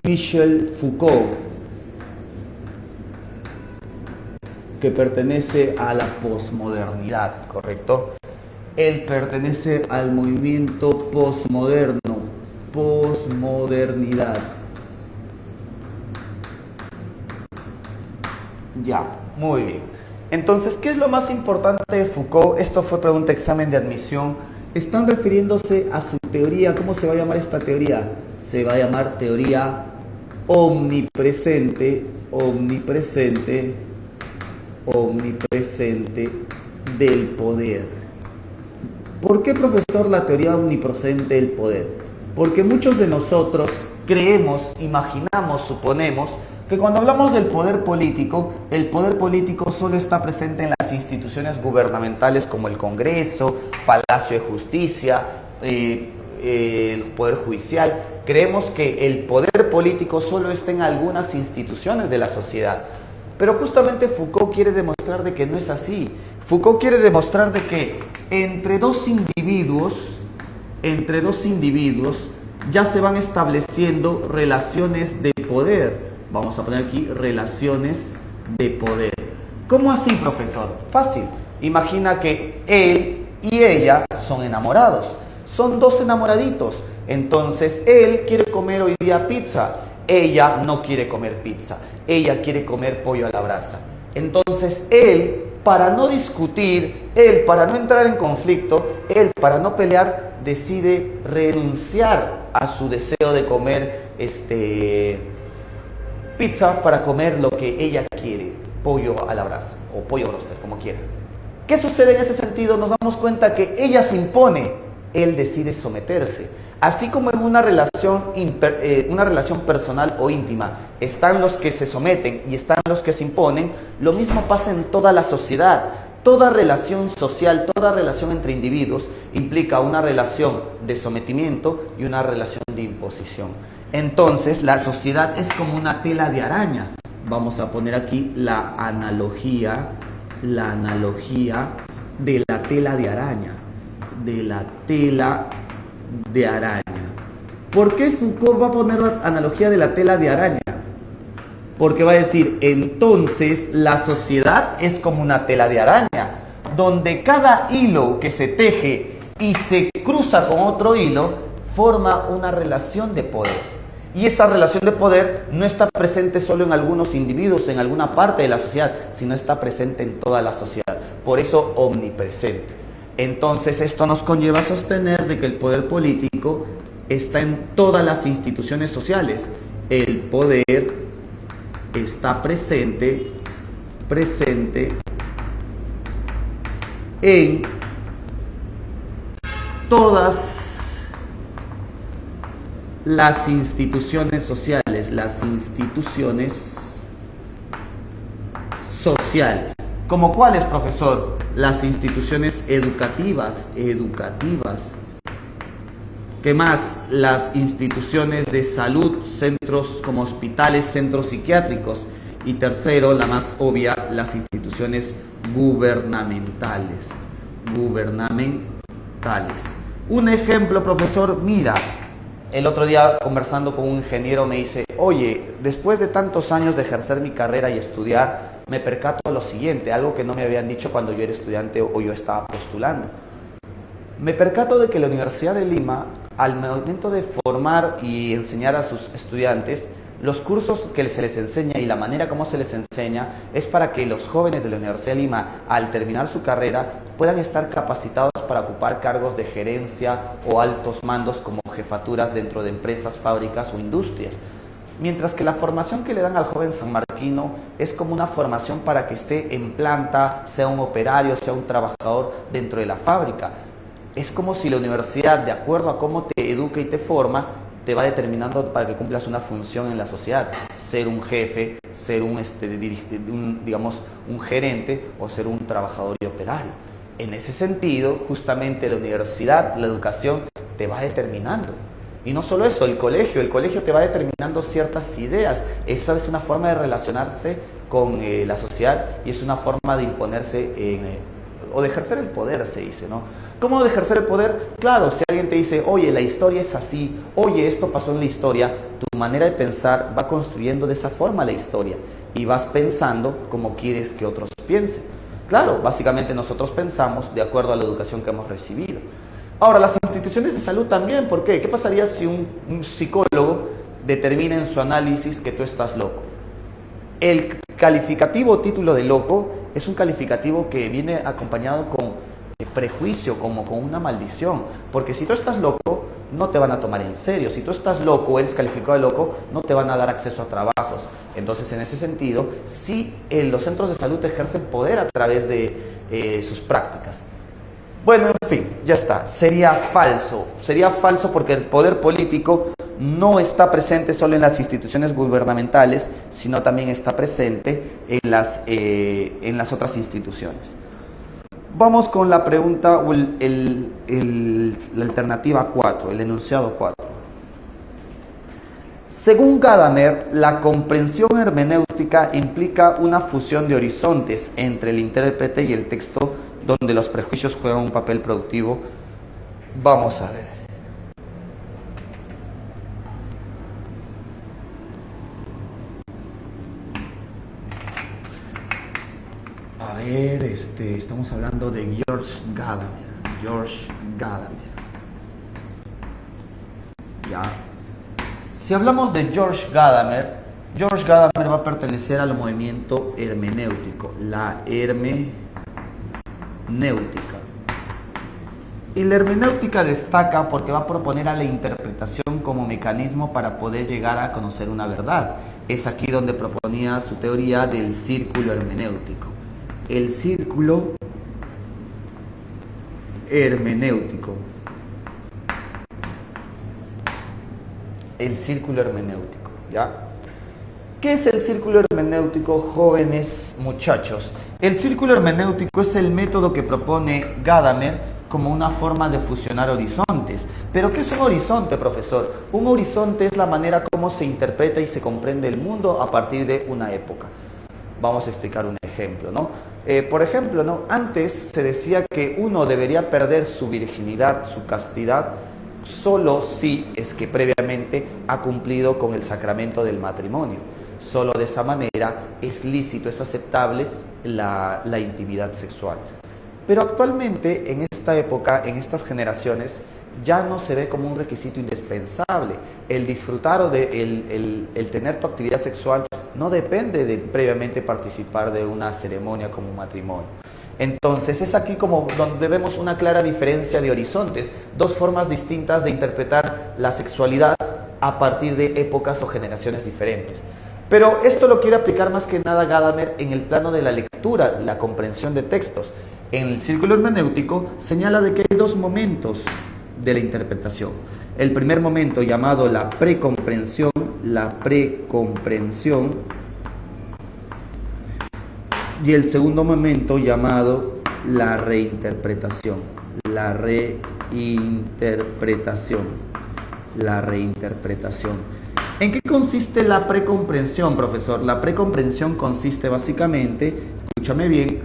Michel Foucault, que pertenece a la posmodernidad, ¿correcto? Él pertenece al movimiento posmodernidad. Ya, muy bien. Entonces, ¿qué es lo más importante de Foucault? Esto fue pregunta examen de admisión. Están refiriéndose a su teoría. ¿Cómo se va a llamar esta teoría? Se va a llamar teoría omnipresente, omnipresente, omnipresente del poder. ¿Por qué, profesor, la teoría omnipresente del poder? Porque muchos de nosotros creemos, imaginamos, suponemos que cuando hablamos del poder político, el poder político solo está presente en las instituciones gubernamentales como el Congreso, Palacio de Justicia, el Poder Judicial. Creemos que el poder político solo está en algunas instituciones de la sociedad. Pero justamente Foucault quiere demostrar de que no es así. Foucault quiere demostrar de que entre dos individuos ya se van estableciendo relaciones de poder. Vamos a poner aquí relaciones de poder. ¿Cómo así, profesor? Fácil. Imagina que él y ella son enamorados. Son dos enamoraditos. Entonces, él quiere comer hoy día pizza. Ella no quiere comer pizza. Ella quiere comer pollo a la brasa. Entonces, él, para no discutir, él, para no entrar en conflicto, él, para no pelear, decide renunciar a su deseo de comer pizza para comer lo que ella quiere, pollo a la brasa o pollo broster, como quiera. ¿Qué sucede en ese sentido? Nos damos cuenta que ella se impone, él decide someterse. Así como en una relación personal o íntima están los que se someten y están los que se imponen, lo mismo pasa en toda la sociedad. Toda relación social, toda relación entre individuos implica una relación de sometimiento y una relación de imposición. Entonces, la sociedad es como una tela de araña. Vamos a poner aquí la analogía de la tela de araña. De la tela de araña. ¿Por qué Foucault va a poner la analogía de la tela de araña? Porque va a decir, entonces la sociedad es como una tela de araña, donde cada hilo que se teje y se cruza con otro hilo forma una relación de poder. Y esa relación de poder no está presente solo en algunos individuos, en alguna parte de la sociedad, sino está presente en toda la sociedad. Por eso, omnipresente. Entonces, esto nos conlleva a sostener de que el poder político está en todas las instituciones sociales. El poder está presente en todas las instituciones sociales, ¿Como cuáles, profesor? Las instituciones educativas. ¿Qué más? Las instituciones de salud, centros como hospitales, centros psiquiátricos. Y tercero, la más obvia, las instituciones gubernamentales. Un ejemplo, profesor, mira. El otro día, conversando con un ingeniero, me dice, oye, después de tantos años de ejercer mi carrera y estudiar, me percato de lo siguiente, algo que no me habían dicho cuando yo era estudiante o yo estaba postulando. Me percato de que la Universidad de Lima, al momento de formar y enseñar a sus estudiantes, los cursos que se les enseña y la manera como se les enseña es para que los jóvenes de la Universidad de Lima, al terminar su carrera, puedan estar capacitados para ocupar cargos de gerencia o altos mandos como jefaturas dentro de empresas, fábricas o industrias. Mientras que la formación que le dan al joven sanmarquino es como una formación para que esté en planta, sea un operario, sea un trabajador dentro de la fábrica. Es como si la universidad, de acuerdo a cómo te educa y te forma, te va determinando para que cumplas una función en la sociedad, ser un jefe, ser un gerente o ser un trabajador y operario. En ese sentido, justamente la universidad, la educación, te va determinando. Y no solo eso, el colegio te va determinando ciertas ideas. Esa es una forma de relacionarse con la sociedad y es una forma de imponerse o de ejercer el poder, se dice, ¿no? ¿Cómo de ejercer el poder? Claro, si alguien te dice, oye, la historia es así, oye, esto pasó en la historia, tu manera de pensar va construyendo de esa forma la historia y vas pensando como quieres que otros piensen. Claro, básicamente nosotros pensamos de acuerdo a la educación que hemos recibido. Ahora, las instituciones de salud también, ¿por qué? ¿Qué pasaría si un psicólogo determina en su análisis que tú estás loco? El calificativo o título de loco es un calificativo que viene acompañado con prejuicio, como con una maldición. Porque si tú estás loco, no te van a tomar en serio. Si tú estás loco, eres calificado de loco, no te van a dar acceso a trabajos. Entonces, en ese sentido, sí, los centros de salud ejercen poder a través de sus prácticas. Bueno, en fin, ya está. Sería falso porque el poder político no está presente solo en las instituciones gubernamentales, sino también está presente en las otras instituciones. Vamos con la pregunta o la alternativa 4, el enunciado 4. Según Gadamer, la comprensión hermenéutica implica una fusión de horizontes entre el intérprete y el texto, donde los prejuicios juegan un papel productivo. Vamos a ver. A ver, estamos hablando de George Gadamer. Ya. Si hablamos de George Gadamer va a pertenecer al movimiento hermenéutico, la hermenéutica. Y la hermenéutica destaca porque va a proponer a la interpretación como mecanismo para poder llegar a conocer una verdad. Es aquí donde proponía su teoría del círculo hermenéutico. El círculo hermenéutico. El círculo hermenéutico, ¿ya? ¿Qué es el círculo hermenéutico, jóvenes muchachos? El círculo hermenéutico es el método que propone Gadamer como una forma de fusionar horizontes. ¿Pero qué es un horizonte, profesor? Un horizonte es la manera como se interpreta y se comprende el mundo a partir de una época. Vamos a explicar un ejemplo, ¿no? Por ejemplo, ¿no? Antes se decía que uno debería perder su virginidad, su castidad, solo si es que previamente ha cumplido con el sacramento del matrimonio. Solo de esa manera es lícito, es aceptable la intimidad sexual. Pero actualmente, en esta época, en estas generaciones, ya no se ve como un requisito indispensable. El disfrutar o el tener tu actividad sexual no depende de previamente participar de una ceremonia como un matrimonio. Entonces es aquí como donde vemos una clara diferencia de horizontes, dos formas distintas de interpretar la sexualidad a partir de épocas o generaciones diferentes. Pero esto lo quiere aplicar más que nada Gadamer en el plano de la lectura, la comprensión de textos. En el círculo hermenéutico señala de que hay dos momentos de la interpretación. El primer momento, llamado la precomprensión, y el segundo momento, llamado la reinterpretación. ¿En qué consiste la precomprensión, profesor? La precomprensión consiste básicamente, escúchame bien,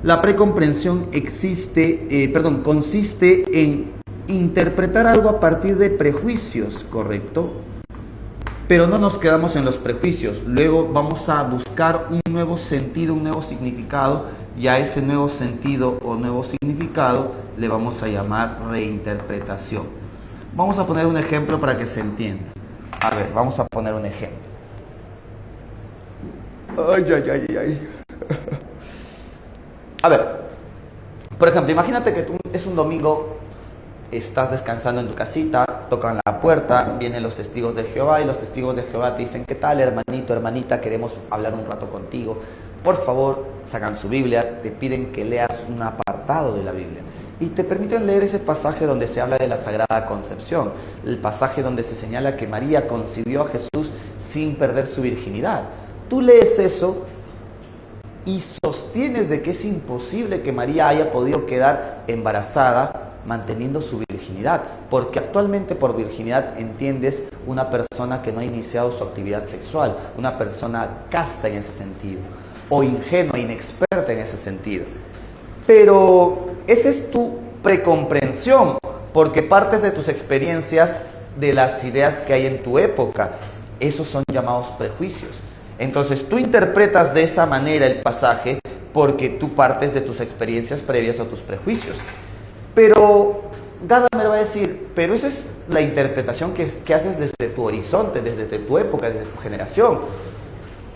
la precomprensión consiste en interpretar algo a partir de prejuicios, ¿correcto? Pero no nos quedamos en los prejuicios, luego vamos a buscar un nuevo sentido, un nuevo significado, y a ese nuevo sentido o nuevo significado le vamos a llamar reinterpretación. Vamos a poner un ejemplo para que se entienda. A ver, vamos a poner un ejemplo. Ay. A ver, por ejemplo, imagínate que es un domingo, estás descansando en tu casita, tocan la puerta, vienen los testigos de Jehová y los testigos de Jehová te dicen: ¿qué tal, hermanito, hermanita? Queremos hablar un rato contigo. Por favor, sacan su Biblia, te piden que leas un apartado de la Biblia y te permiten leer ese pasaje donde se habla de la Sagrada Concepción, el pasaje donde se señala que María concibió a Jesús sin perder su virginidad. Tú lees eso y sostienes de que es imposible que María haya podido quedar embarazada manteniendo su virginidad, porque actualmente por virginidad entiendes una persona que no ha iniciado su actividad sexual, una persona casta en ese sentido, o ingenua, inexperta en ese sentido. Pero esa es tu precomprensión, porque partes de tus experiencias, de las ideas que hay en tu época. Esos son llamados prejuicios. Entonces tú interpretas de esa manera el pasaje porque tú partes de tus experiencias previas o tus prejuicios. Pero Gadamer va a decir: pero esa es la interpretación que haces desde tu horizonte, desde tu época, desde tu generación.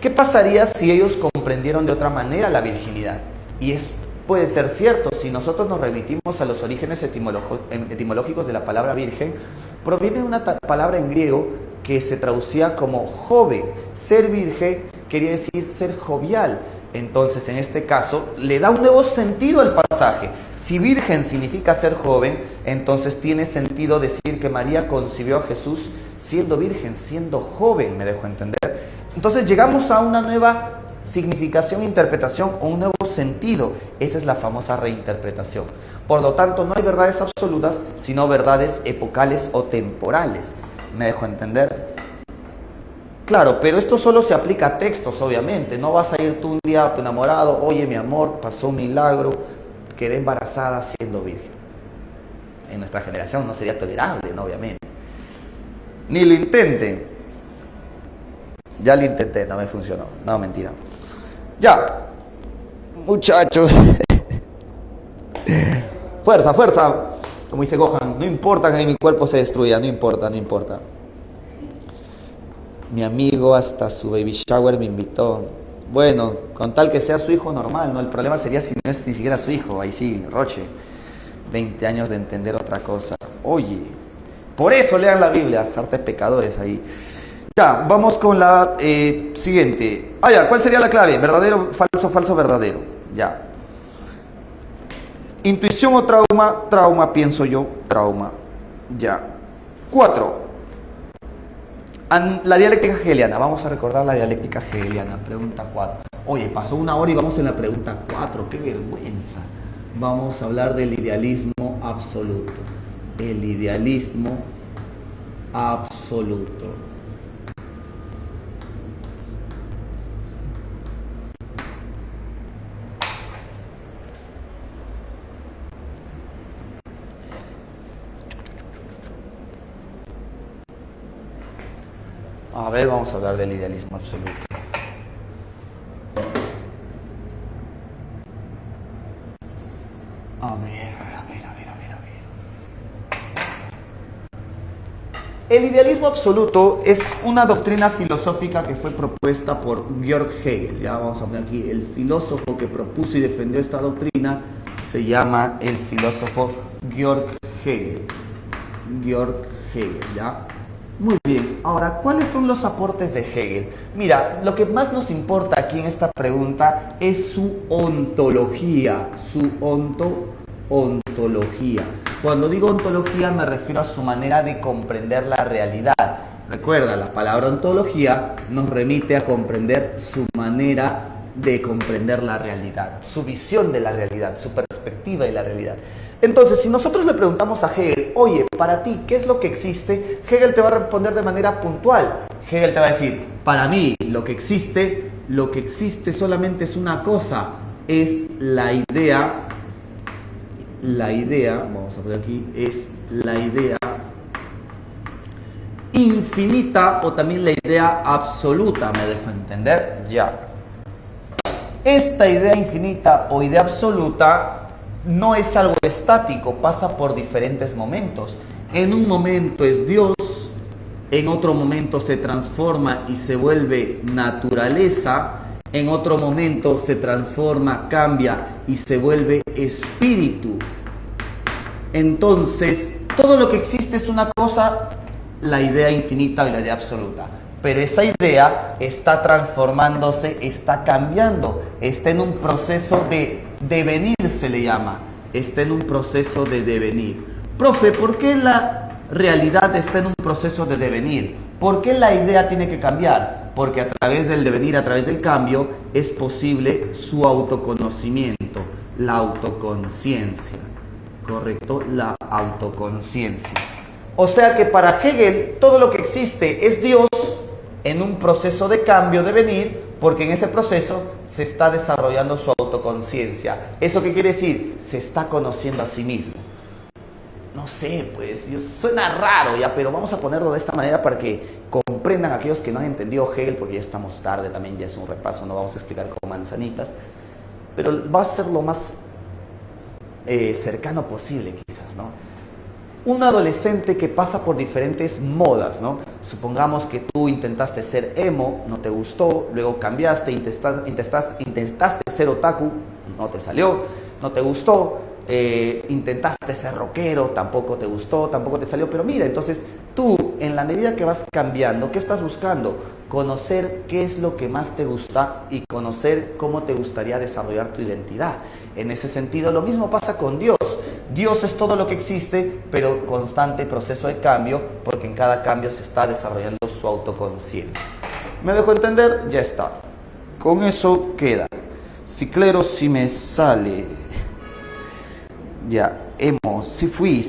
¿Qué pasaría si ellos comprendieron de otra manera la virginidad? Y puede ser cierto, si nosotros nos remitimos a los orígenes etimológicos de la palabra virgen, proviene de una palabra en griego que se traducía como joven. Ser virgen quería decir ser jovial. Entonces, en este caso, le da un nuevo sentido al pasaje. Si virgen significa ser joven, entonces tiene sentido decir que María concibió a Jesús siendo virgen, siendo joven, me dejo entender. Entonces llegamos a una nueva significación, interpretación o un nuevo sentido. Esa es la famosa reinterpretación. Por lo tanto, no hay verdades absolutas, sino verdades epocales o temporales. ¿Me dejo entender? Claro, pero esto solo se aplica a textos, obviamente. No vas a ir tú un día a tu enamorado, oye, mi amor, pasó un milagro, quedé embarazada siendo virgen. En nuestra generación no sería tolerable, ¿no? Obviamente. Ni lo intenten. Ya lo intenté, no me funcionó. No, mentira. Ya, muchachos. Fuerza, fuerza. Como dice Gohan, no importa que mi cuerpo se destruya, no importa, no importa. Mi amigo hasta su baby shower me invitó. Bueno, con tal que sea su hijo normal, ¿no? El problema sería si no es ni siquiera su hijo. Ahí sí, Roche. 20 años de entender otra cosa. Oye, por eso lean la Biblia, sartes pecadores ahí. Ya, vamos con la siguiente. Ya, ¿cuál sería la clave? ¿Verdadero, falso, falso, verdadero? Ya. Intuición o trauma, trauma, pienso yo, trauma. Ya. 4. La dialéctica hegeliana. Vamos a recordar la dialéctica hegeliana. Pregunta 4. Oye, pasó una hora y vamos en la pregunta 4. ¡Qué vergüenza! Vamos a hablar del idealismo absoluto. El idealismo absoluto. A ver, vamos a hablar del idealismo absoluto. A ver. El idealismo absoluto es una doctrina filosófica que fue propuesta por Georg Hegel. Ya vamos a poner aquí, el filósofo que propuso y defendió esta doctrina se llama el filósofo Georg Hegel. Georg Hegel, ¿ya? Muy bien, ahora, ¿cuáles son los aportes de Hegel? Mira, lo que más nos importa aquí en esta pregunta es su ontología, su ontología. Cuando digo ontología me refiero a su manera de comprender la realidad. Recuerda, la palabra ontología nos remite a comprender su manera de comprender la realidad, su visión de la realidad, su perspectiva de la realidad. Entonces, si nosotros le preguntamos a Hegel, oye, para ti, ¿qué es lo que existe? Hegel te va a responder de manera puntual. Hegel te va a decir, para mí, lo que existe solamente es una cosa, es la idea, vamos a poner aquí, es la idea infinita o también la idea absoluta, ¿me dejo entender? Ya. Esta idea infinita o idea absoluta no es algo estático, pasa por diferentes momentos. En un momento es Dios, en otro momento se transforma y se vuelve naturaleza, en otro momento se transforma, cambia y se vuelve espíritu. Entonces, todo lo que existe es una cosa, la idea infinita y la idea absoluta. Pero esa idea está transformándose, está cambiando, está en un proceso de devenir, se le llama. Está en un proceso de devenir. Profe, ¿por qué la realidad está en un proceso de devenir? ¿Por qué la idea tiene que cambiar? Porque a través del devenir, a través del cambio, es posible su autoconocimiento, la autoconciencia. ¿Correcto? La autoconciencia. O sea que para Hegel todo lo que existe es Dios en un proceso de cambio, devenir, porque en ese proceso se está desarrollando su autoconciencia. ¿Eso qué quiere decir? Se está conociendo a sí mismo. No sé, pues, suena raro ya, pero vamos a ponerlo de esta manera para que comprendan aquellos que no han entendido Hegel, porque ya estamos tarde también, ya es un repaso, no vamos a explicar con manzanitas, pero va a ser lo más cercano posible quizás, ¿no? Un adolescente que pasa por diferentes modas, ¿no? Supongamos que tú intentaste ser emo, no te gustó, luego cambiaste, intentaste ser otaku, no te salió, no te gustó, intentaste ser rockero, tampoco te gustó, tampoco te salió, pero mira, entonces tú, en la medida que vas cambiando, ¿qué estás buscando? Conocer qué es lo que más te gusta y conocer cómo te gustaría desarrollar tu identidad. En ese sentido, lo mismo pasa con Dios. Dios es todo lo que existe, pero constante proceso de cambio, porque en cada cambio se está desarrollando su autoconciencia. ¿Me dejo entender? Ya está. Con eso queda. Si clero, si me sale. Ya, emo, sí fui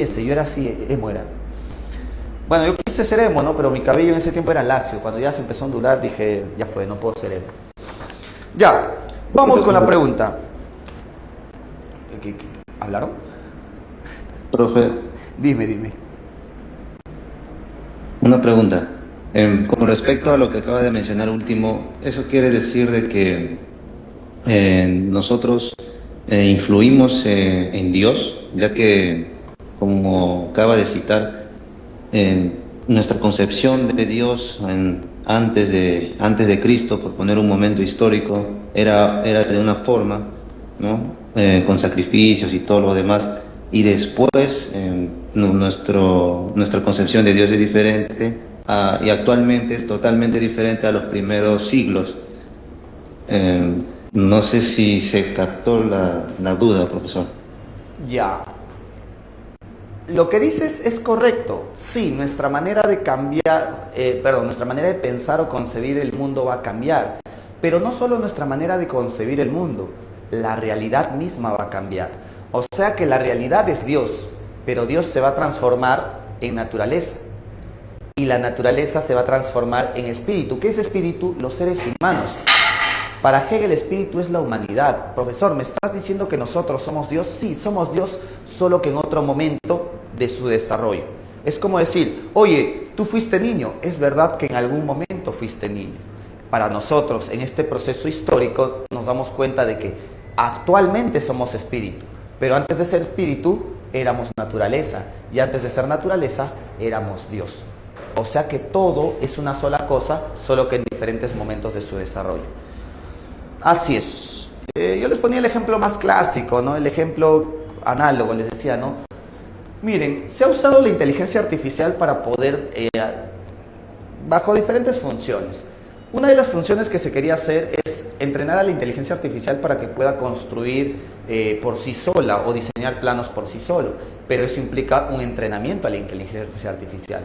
ese, yo era así, emo era. Bueno, yo quise ser emo, ¿no? Pero mi cabello en ese tiempo era lacio. Cuando ya se empezó a ondular, dije, ya fue, no puedo ser emo. Ya, vamos con la pregunta. ¿Qué hablaron? Profe, Dime. una pregunta. Con respecto a lo que acaba de mencionar último, ¿eso quiere decir de que nosotros influimos en Dios? Ya que, como acaba de citar, nuestra concepción de Dios antes de Cristo, por poner un momento histórico, era de una forma, ¿no? Con sacrificios y todo lo demás, y después nuestra concepción de Dios es diferente, y actualmente es totalmente diferente a los primeros siglos. No sé si se captó la duda, profesor. Ya. Lo que dices es correcto. Sí, nuestra manera de cambiar, nuestra manera de pensar o concebir el mundo va a cambiar. Pero no solo nuestra manera de concebir el mundo, la realidad misma va a cambiar. O sea que la realidad es Dios, pero Dios se va a transformar en naturaleza. Y la naturaleza se va a transformar en espíritu. ¿Qué es espíritu? Los seres humanos. Para Hegel el espíritu es la humanidad. Profesor, ¿me estás diciendo que nosotros somos Dios? Sí, somos Dios, solo que en otro momento de su desarrollo. Es como decir, oye, tú fuiste niño. Es verdad que en algún momento fuiste niño. Para nosotros, en este proceso histórico, nos damos cuenta de que actualmente somos espíritu. Pero antes de ser espíritu, éramos naturaleza. Y antes de ser naturaleza, éramos Dios. O sea que todo es una sola cosa, solo que en diferentes momentos de su desarrollo. Así es. Yo les ponía el ejemplo más clásico, ¿no? El ejemplo análogo, les decía, ¿no? Miren, se ha usado la inteligencia artificial para poder, bajo diferentes funciones. Una de las funciones que se quería hacer es entrenar a la inteligencia artificial para que pueda construir por sí sola o diseñar planos por sí solo. Pero eso implica un entrenamiento a la inteligencia artificial.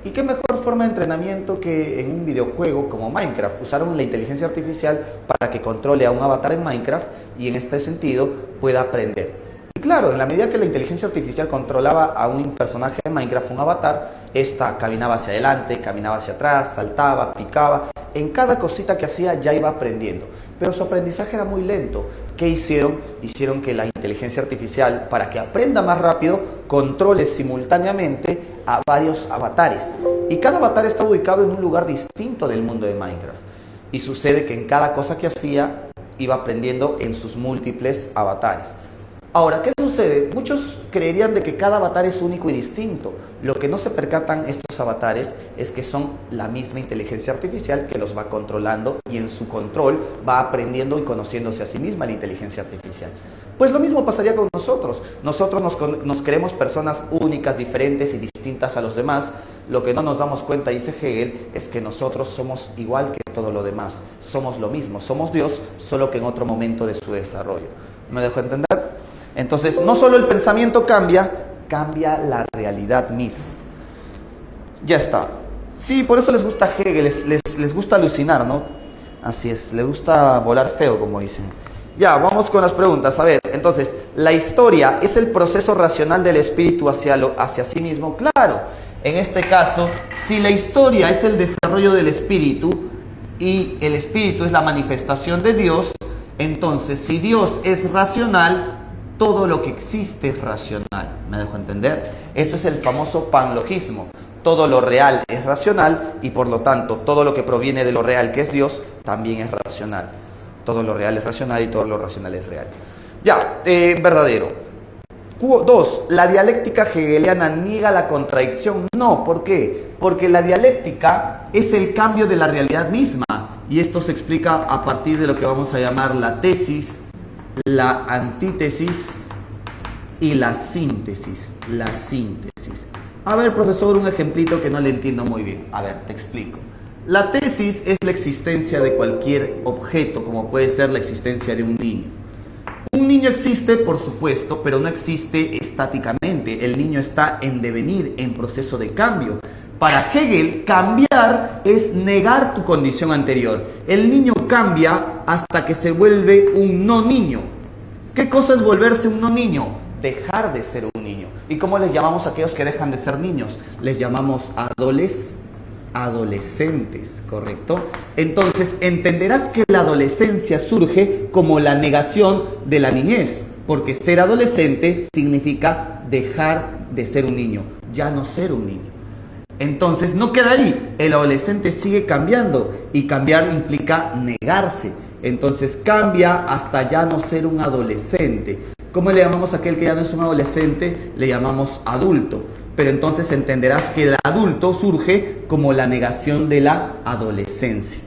¿Y qué mejor forma de entrenamiento que en un videojuego como Minecraft? Usaron la inteligencia artificial para que controle a un avatar en Minecraft y en este sentido pueda aprender. Y claro, en la medida que la inteligencia artificial controlaba a un personaje de Minecraft, un avatar, esta caminaba hacia adelante, caminaba hacia atrás, saltaba, picaba. En cada cosita que hacía ya iba aprendiendo. Pero su aprendizaje era muy lento. ¿Qué hicieron? Hicieron que la inteligencia artificial, para que aprenda más rápido, controle simultáneamente a varios avatares. Y cada avatar está ubicado en un lugar distinto del mundo de Minecraft. Y sucede que en cada cosa que hacía, iba aprendiendo en sus múltiples avatares. Ahora, ¿qué sucede? Muchos creerían de que cada avatar es único y distinto. Lo que no se percatan estos avatares es que son la misma inteligencia artificial que los va controlando y en su control va aprendiendo y conociéndose a sí misma la inteligencia artificial. Pues lo mismo pasaría con nosotros. Nosotros nos creemos personas únicas, diferentes y distintas a los demás. Lo que no nos damos cuenta, dice Hegel, es que nosotros somos igual que todo lo demás. Somos lo mismo, somos Dios, solo que en otro momento de su desarrollo. ¿Me dejo entender? Entonces, no solo el pensamiento cambia, cambia la realidad misma. Ya está. Sí, por eso les gusta Hegel, les gusta alucinar, ¿no? Así es, les gusta volar feo, como dicen. Ya, vamos con las preguntas. A ver, entonces, ¿la historia es el proceso racional del espíritu hacia sí mismo? Claro, en este caso, si la historia es el desarrollo del espíritu y el espíritu es la manifestación de Dios, entonces, si Dios es racional, todo lo que existe es racional. ¿Me dejo entender? Esto es el famoso panlogismo. Todo lo real es racional y por lo tanto todo lo que proviene de lo real, que es Dios, también es racional. Todo lo real es racional y todo lo racional es real. Ya, verdadero. 2. ¿La dialéctica hegeliana niega la contradicción? No, ¿por qué? Porque la dialéctica es el cambio de la realidad misma. Y esto se explica a partir de lo que vamos a llamar la tesis, la antítesis y la síntesis. La síntesis. A ver, profesor, un ejemplito que no le entiendo muy bien. A ver, te explico. La tesis es la existencia de cualquier objeto, como puede ser la existencia de un niño. Un niño existe, por supuesto, pero no existe estáticamente. El niño está en devenir, en proceso de cambio. Para Hegel, cambiar es negar tu condición anterior. El niño cambia hasta que se vuelve un no niño. ¿Qué cosa es volverse un no niño? Dejar de ser un niño. ¿Y cómo les llamamos a aquellos que dejan de ser niños? Les llamamos adolescentes, ¿correcto? Entonces entenderás que la adolescencia surge como la negación de la niñez, porque ser adolescente significa dejar de ser un niño, ya no ser un niño. Entonces no queda ahí, el adolescente sigue cambiando y cambiar implica negarse. Entonces cambia hasta ya no ser un adolescente. ¿Cómo le llamamos a aquel que ya no es un adolescente? Le llamamos adulto. Pero entonces entenderás que el adulto surge como la negación de la adolescencia.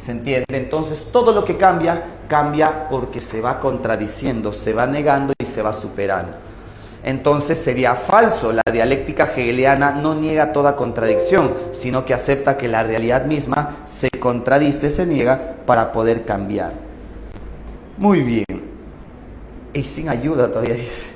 ¿Se entiende? Entonces todo lo que cambia, cambia porque se va contradiciendo, se va negando y se va superando. Entonces sería falso. La dialéctica hegeliana no niega toda contradicción, sino que acepta que la realidad misma se contradice, se niega para poder cambiar. Muy bien. Y sin ayuda todavía dice.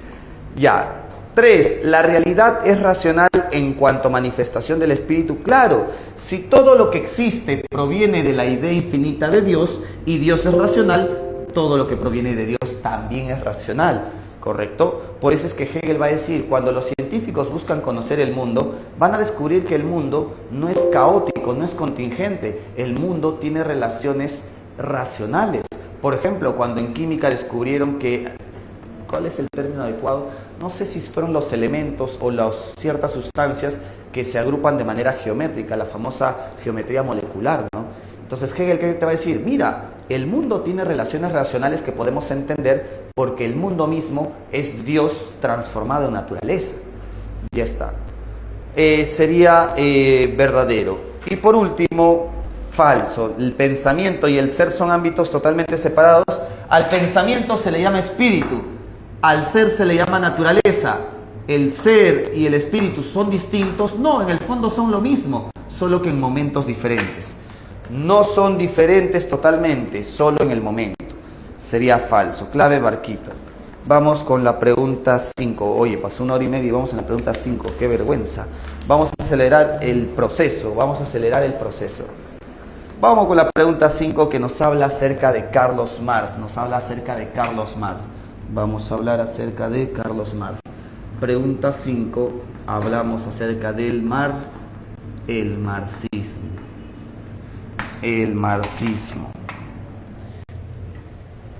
Ya. 3. La realidad es racional en cuanto a manifestación del espíritu. Claro, si todo lo que existe proviene de la idea infinita de Dios y Dios es racional, todo lo que proviene de Dios también es racional, ¿correcto? Por eso es que Hegel va a decir, cuando los científicos buscan conocer el mundo, van a descubrir que el mundo no es caótico, no es contingente. El mundo tiene relaciones racionales. Por ejemplo, cuando en química descubrieron que... ¿Cuál es el término adecuado? No sé si fueron los elementos o las ciertas sustancias que se agrupan de manera geométrica, la famosa geometría molecular, ¿no? Entonces Hegel, ¿qué te va a decir? Mira, el mundo tiene relaciones racionales que podemos entender porque el mundo mismo es Dios transformado en naturaleza. Ya está. Sería verdadero. Y por último, falso. El pensamiento y el ser son ámbitos totalmente separados. Al pensamiento se le llama espíritu. Al ser se le llama naturaleza. ¿El ser y el espíritu son distintos? No, en el fondo son lo mismo, solo que en momentos diferentes. No son diferentes totalmente, solo en el momento. Sería falso. Clave Barquito. Vamos con la pregunta 5. Oye, pasó 1 hora y media y vamos en la pregunta 5. ¡Qué vergüenza! Vamos a acelerar el proceso. Vamos con la pregunta 5 que nos habla acerca de Carlos Marx. Vamos a hablar acerca de Carlos Marx. Pregunta 5. Hablamos acerca del marxismo. El marxismo.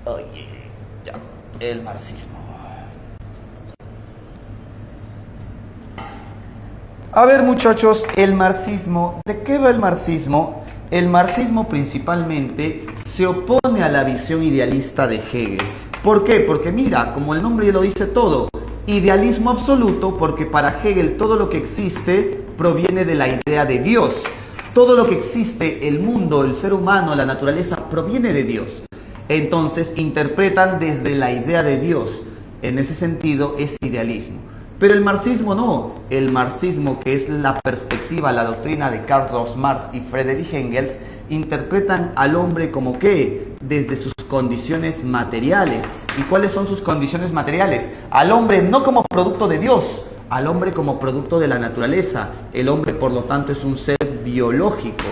Oye, ya. El marxismo. A ver, muchachos, el marxismo. ¿De qué va el marxismo? El marxismo principalmente se opone a la visión idealista de Hegel. ¿Por qué? Porque mira, como el nombre lo dice todo, idealismo absoluto, porque para Hegel todo lo que existe proviene de la idea de Dios. Todo lo que existe, el mundo, el ser humano, la naturaleza, proviene de Dios. Entonces interpretan desde la idea de Dios. En ese sentido es idealismo. Pero el marxismo no. El marxismo, que es la perspectiva, la doctrina de Carlos Marx y Friedrich Engels, interpretan al hombre como ¿qué? Desde sus condiciones materiales. ¿Y cuáles son sus condiciones materiales? Al hombre no como producto de Dios, al hombre como producto de la naturaleza. El hombre, por lo tanto, es un ser biológico.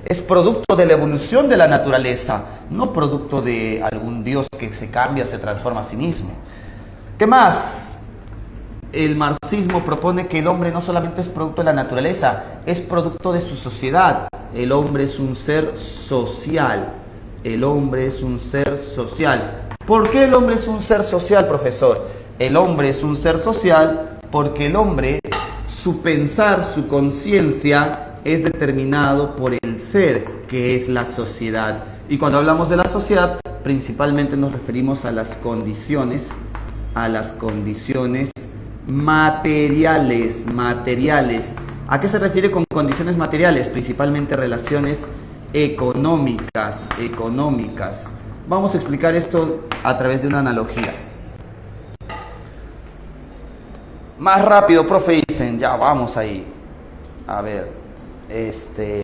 Es producto de la evolución de la naturaleza, no producto de algún Dios que se cambia o se transforma a sí mismo. ¿Qué más? El marxismo propone que el hombre no solamente es producto de la naturaleza, es producto de su sociedad. El hombre es un ser social. ¿Por qué el hombre es un ser social, profesor? El hombre es un ser social porque el hombre, su pensar, su conciencia es determinado por el ser, que es la sociedad. Y cuando hablamos de la sociedad, principalmente nos referimos a las condiciones materiales. ¿A qué se refiere con condiciones materiales? Principalmente relaciones económicas. Vamos a explicar esto a través de una analogía. Más rápido, profe, dicen. Ya, vamos ahí. A ver, se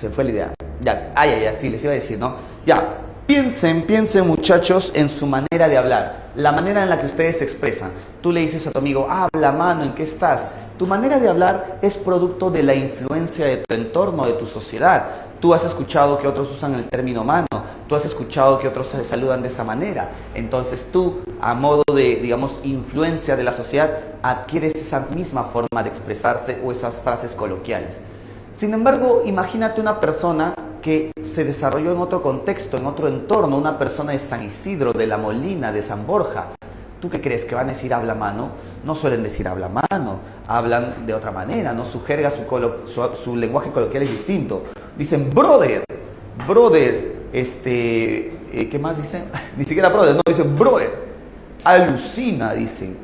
fue la idea. Ya, sí, les iba a decir, ¿no? Ya, piensen muchachos en su manera de hablar, la manera en la que ustedes se expresan. Tú le dices a tu amigo, habla mano, ¿en qué estás? Tu manera de hablar es producto de la influencia de tu entorno, de tu sociedad. Tú has escuchado que otros usan el término mano, tú has escuchado que otros se saludan de esa manera. Entonces tú, a modo de, digamos, influencia de la sociedad, adquieres esa misma forma de expresarse o esas frases coloquiales. Sin embargo, imagínate una persona que se desarrolló en otro contexto, en otro entorno, una persona de San Isidro, de La Molina, de San Borja. ¿Tú qué crees? ¿Que van a decir habla mano? No suelen decir habla mano, hablan de otra manera, ¿no? Su jerga, su lenguaje coloquial es distinto. Dicen brother, ¿qué más dicen? Ni siquiera brother, no, dicen brother, alucina, dicen.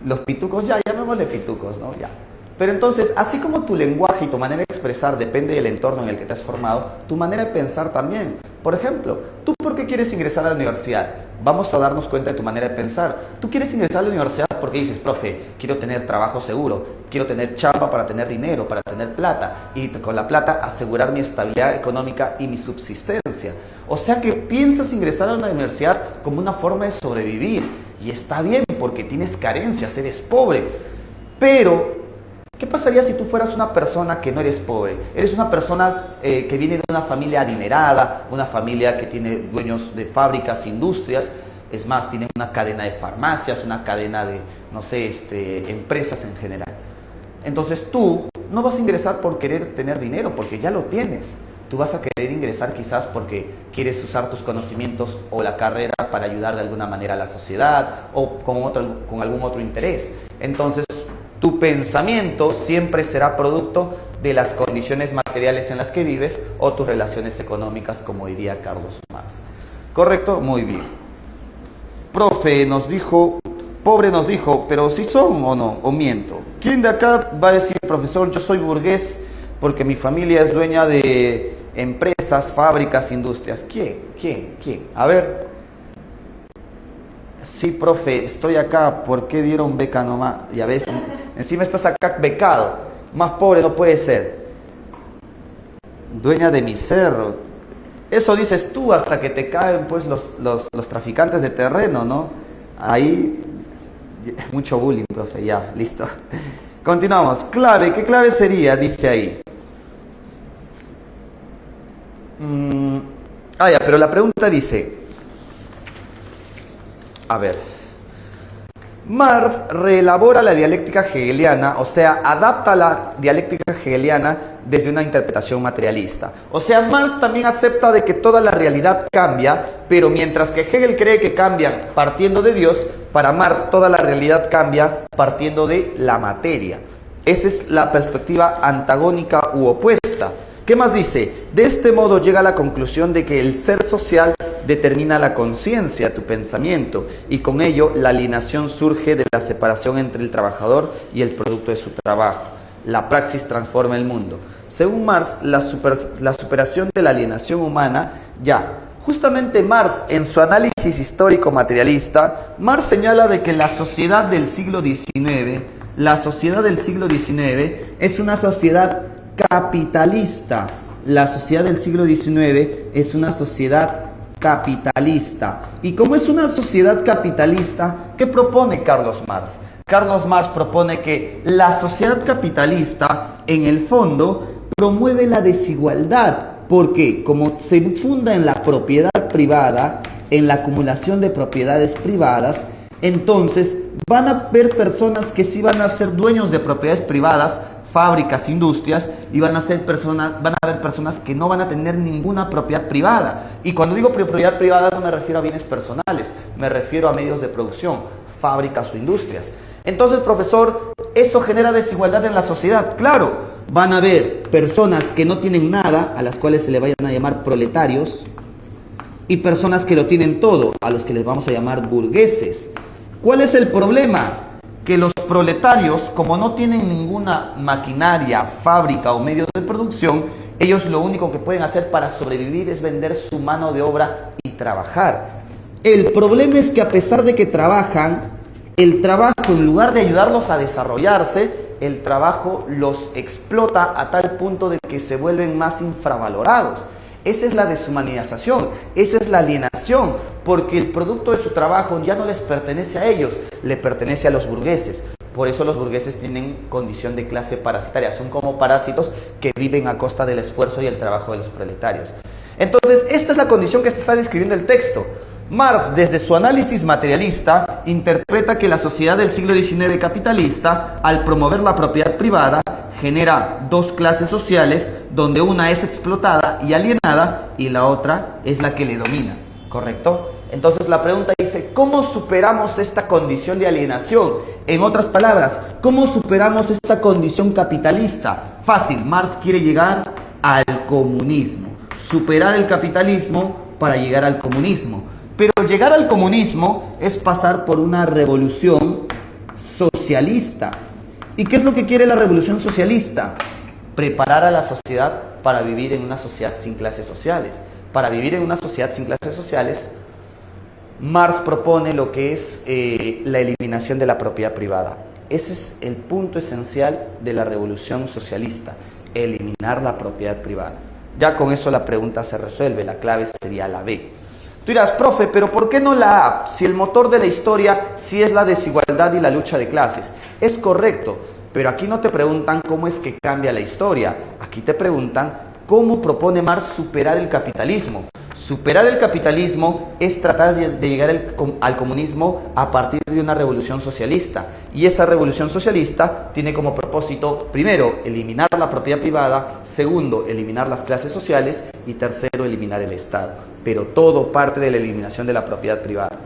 Los pitucos, ya llamémosle pitucos, ¿no? Ya. Pero entonces, así como tu lenguaje y tu manera de expresar depende del entorno en el que te has formado, tu manera de pensar también. Por ejemplo, ¿tú por qué quieres ingresar a la universidad? Vamos a darnos cuenta de tu manera de pensar. Tú quieres ingresar a la universidad porque dices, profe, quiero tener trabajo seguro, quiero tener chamba para tener dinero, para tener plata, y con la plata asegurar mi estabilidad económica y mi subsistencia. O sea que piensas ingresar a la universidad como una forma de sobrevivir. Y está bien porque tienes carencias, eres pobre. Pero ¿qué pasaría si tú fueras una persona que no eres pobre? Eres una persona que viene de una familia adinerada, una familia que tiene dueños de fábricas, industrias, es más, tiene una cadena de farmacias, una cadena de, no sé, empresas en general. Entonces tú no vas a ingresar por querer tener dinero, porque ya lo tienes. Tú vas a querer ingresar quizás porque quieres usar tus conocimientos o la carrera para ayudar de alguna manera a la sociedad o con algún otro interés. Entonces, tu pensamiento siempre será producto de las condiciones materiales en las que vives o tus relaciones económicas, como diría Carlos Marx. ¿Correcto? Muy bien. Profe nos dijo, pobre nos dijo, pero si son o no, o miento. ¿Quién de acá va a decir, profesor, yo soy burgués porque mi familia es dueña de empresas, fábricas, industrias? ¿Quién? A ver. Sí, profe, estoy acá, ¿por qué dieron beca nomás? Ya ves, encima estás acá becado, más pobre no puede ser. Dueña de mi cerro. Eso dices tú hasta que te caen pues los traficantes de terreno, ¿no? Ahí, mucho bullying, profe, ya, listo. Continuamos, clave, ¿qué clave sería? Dice ahí. Ya, pero la pregunta dice... A ver, Marx reelabora la dialéctica hegeliana, o sea, adapta la dialéctica hegeliana desde una interpretación materialista. O sea, Marx también acepta de que toda la realidad cambia, pero mientras que Hegel cree que cambia partiendo de Dios, para Marx toda la realidad cambia partiendo de la materia. Esa es la perspectiva antagónica u opuesta. ¿Qué más dice? De este modo llega a la conclusión de que el ser social determina la conciencia, tu pensamiento, y con ello la alienación surge de la separación entre el trabajador y el producto de su trabajo. La praxis transforma el mundo. Según Marx, la superación de la alienación humana, justamente Marx, en su análisis histórico materialista, Marx señala de que la sociedad del siglo XIX es una sociedad capitalista. La sociedad del siglo XIX es una sociedad capitalista. Y como es una sociedad capitalista, ¿qué propone Carlos Marx? Carlos Marx propone que la sociedad capitalista, en el fondo, promueve la desigualdad, porque como se funda en la propiedad privada, en la acumulación de propiedades privadas, entonces van a haber personas que sí van a ser dueños de propiedades privadas, fábricas, industrias, y van a haber personas que no van a tener ninguna propiedad privada. Y cuando digo propiedad privada no me refiero a bienes personales, me refiero a medios de producción, fábricas o industrias. Entonces, profesor, eso genera desigualdad en la sociedad. Claro, van a haber personas que no tienen nada, a las cuales se le vayan a llamar proletarios, y personas que lo tienen todo, a los que les vamos a llamar burgueses. ¿Cuál es el problema? Que los proletarios, como no tienen ninguna maquinaria, fábrica o medio de producción, Ellos lo único que pueden hacer para sobrevivir es vender su mano de obra y trabajar. El problema es que a pesar de que trabajan, el trabajo, en lugar de ayudarlos a desarrollarse, el trabajo los explota a tal punto de que se vuelven más infravalorados. Esa es la deshumanización, esa es la alienación, porque el producto de su trabajo ya no les pertenece a ellos, le pertenece a los burgueses. Por eso los burgueses tienen condición de clase parasitaria, son como parásitos que viven a costa del esfuerzo y el trabajo de los proletarios. Entonces, esta es la condición que está describiendo el texto. Marx, desde su análisis materialista, interpreta que la sociedad del siglo XIX capitalista, al promover la propiedad privada, genera dos clases sociales, donde una es explotada y alienada y la otra es la que le domina, ¿correcto? Entonces la pregunta dice, ¿cómo superamos esta condición de alienación? En otras palabras, ¿cómo superamos esta condición capitalista? Fácil, Marx quiere llegar al comunismo, superar el capitalismo para llegar al comunismo. Pero llegar al comunismo es pasar por una revolución socialista. ¿Y qué es lo que quiere la revolución socialista? Preparar a la sociedad para vivir en una sociedad sin clases sociales. Para vivir en una sociedad sin clases sociales, Marx propone lo que es la eliminación de la propiedad privada. Ese es el punto esencial de la revolución socialista, eliminar la propiedad privada. Ya con eso la pregunta se resuelve, la clave sería la B. Tú dirás, profe, pero ¿por qué no la A? Si el motor de la historia sí es la desigualdad y la lucha de clases. Es correcto, pero aquí no te preguntan cómo es que cambia la historia. Aquí te preguntan cómo propone Marx superar el capitalismo. Superar el capitalismo es tratar de llegar al comunismo a partir de una revolución socialista. Y esa revolución socialista tiene como propósito, primero, eliminar la propiedad privada, segundo, eliminar las clases sociales y tercero, eliminar el Estado. Pero todo parte de la eliminación de la propiedad privada.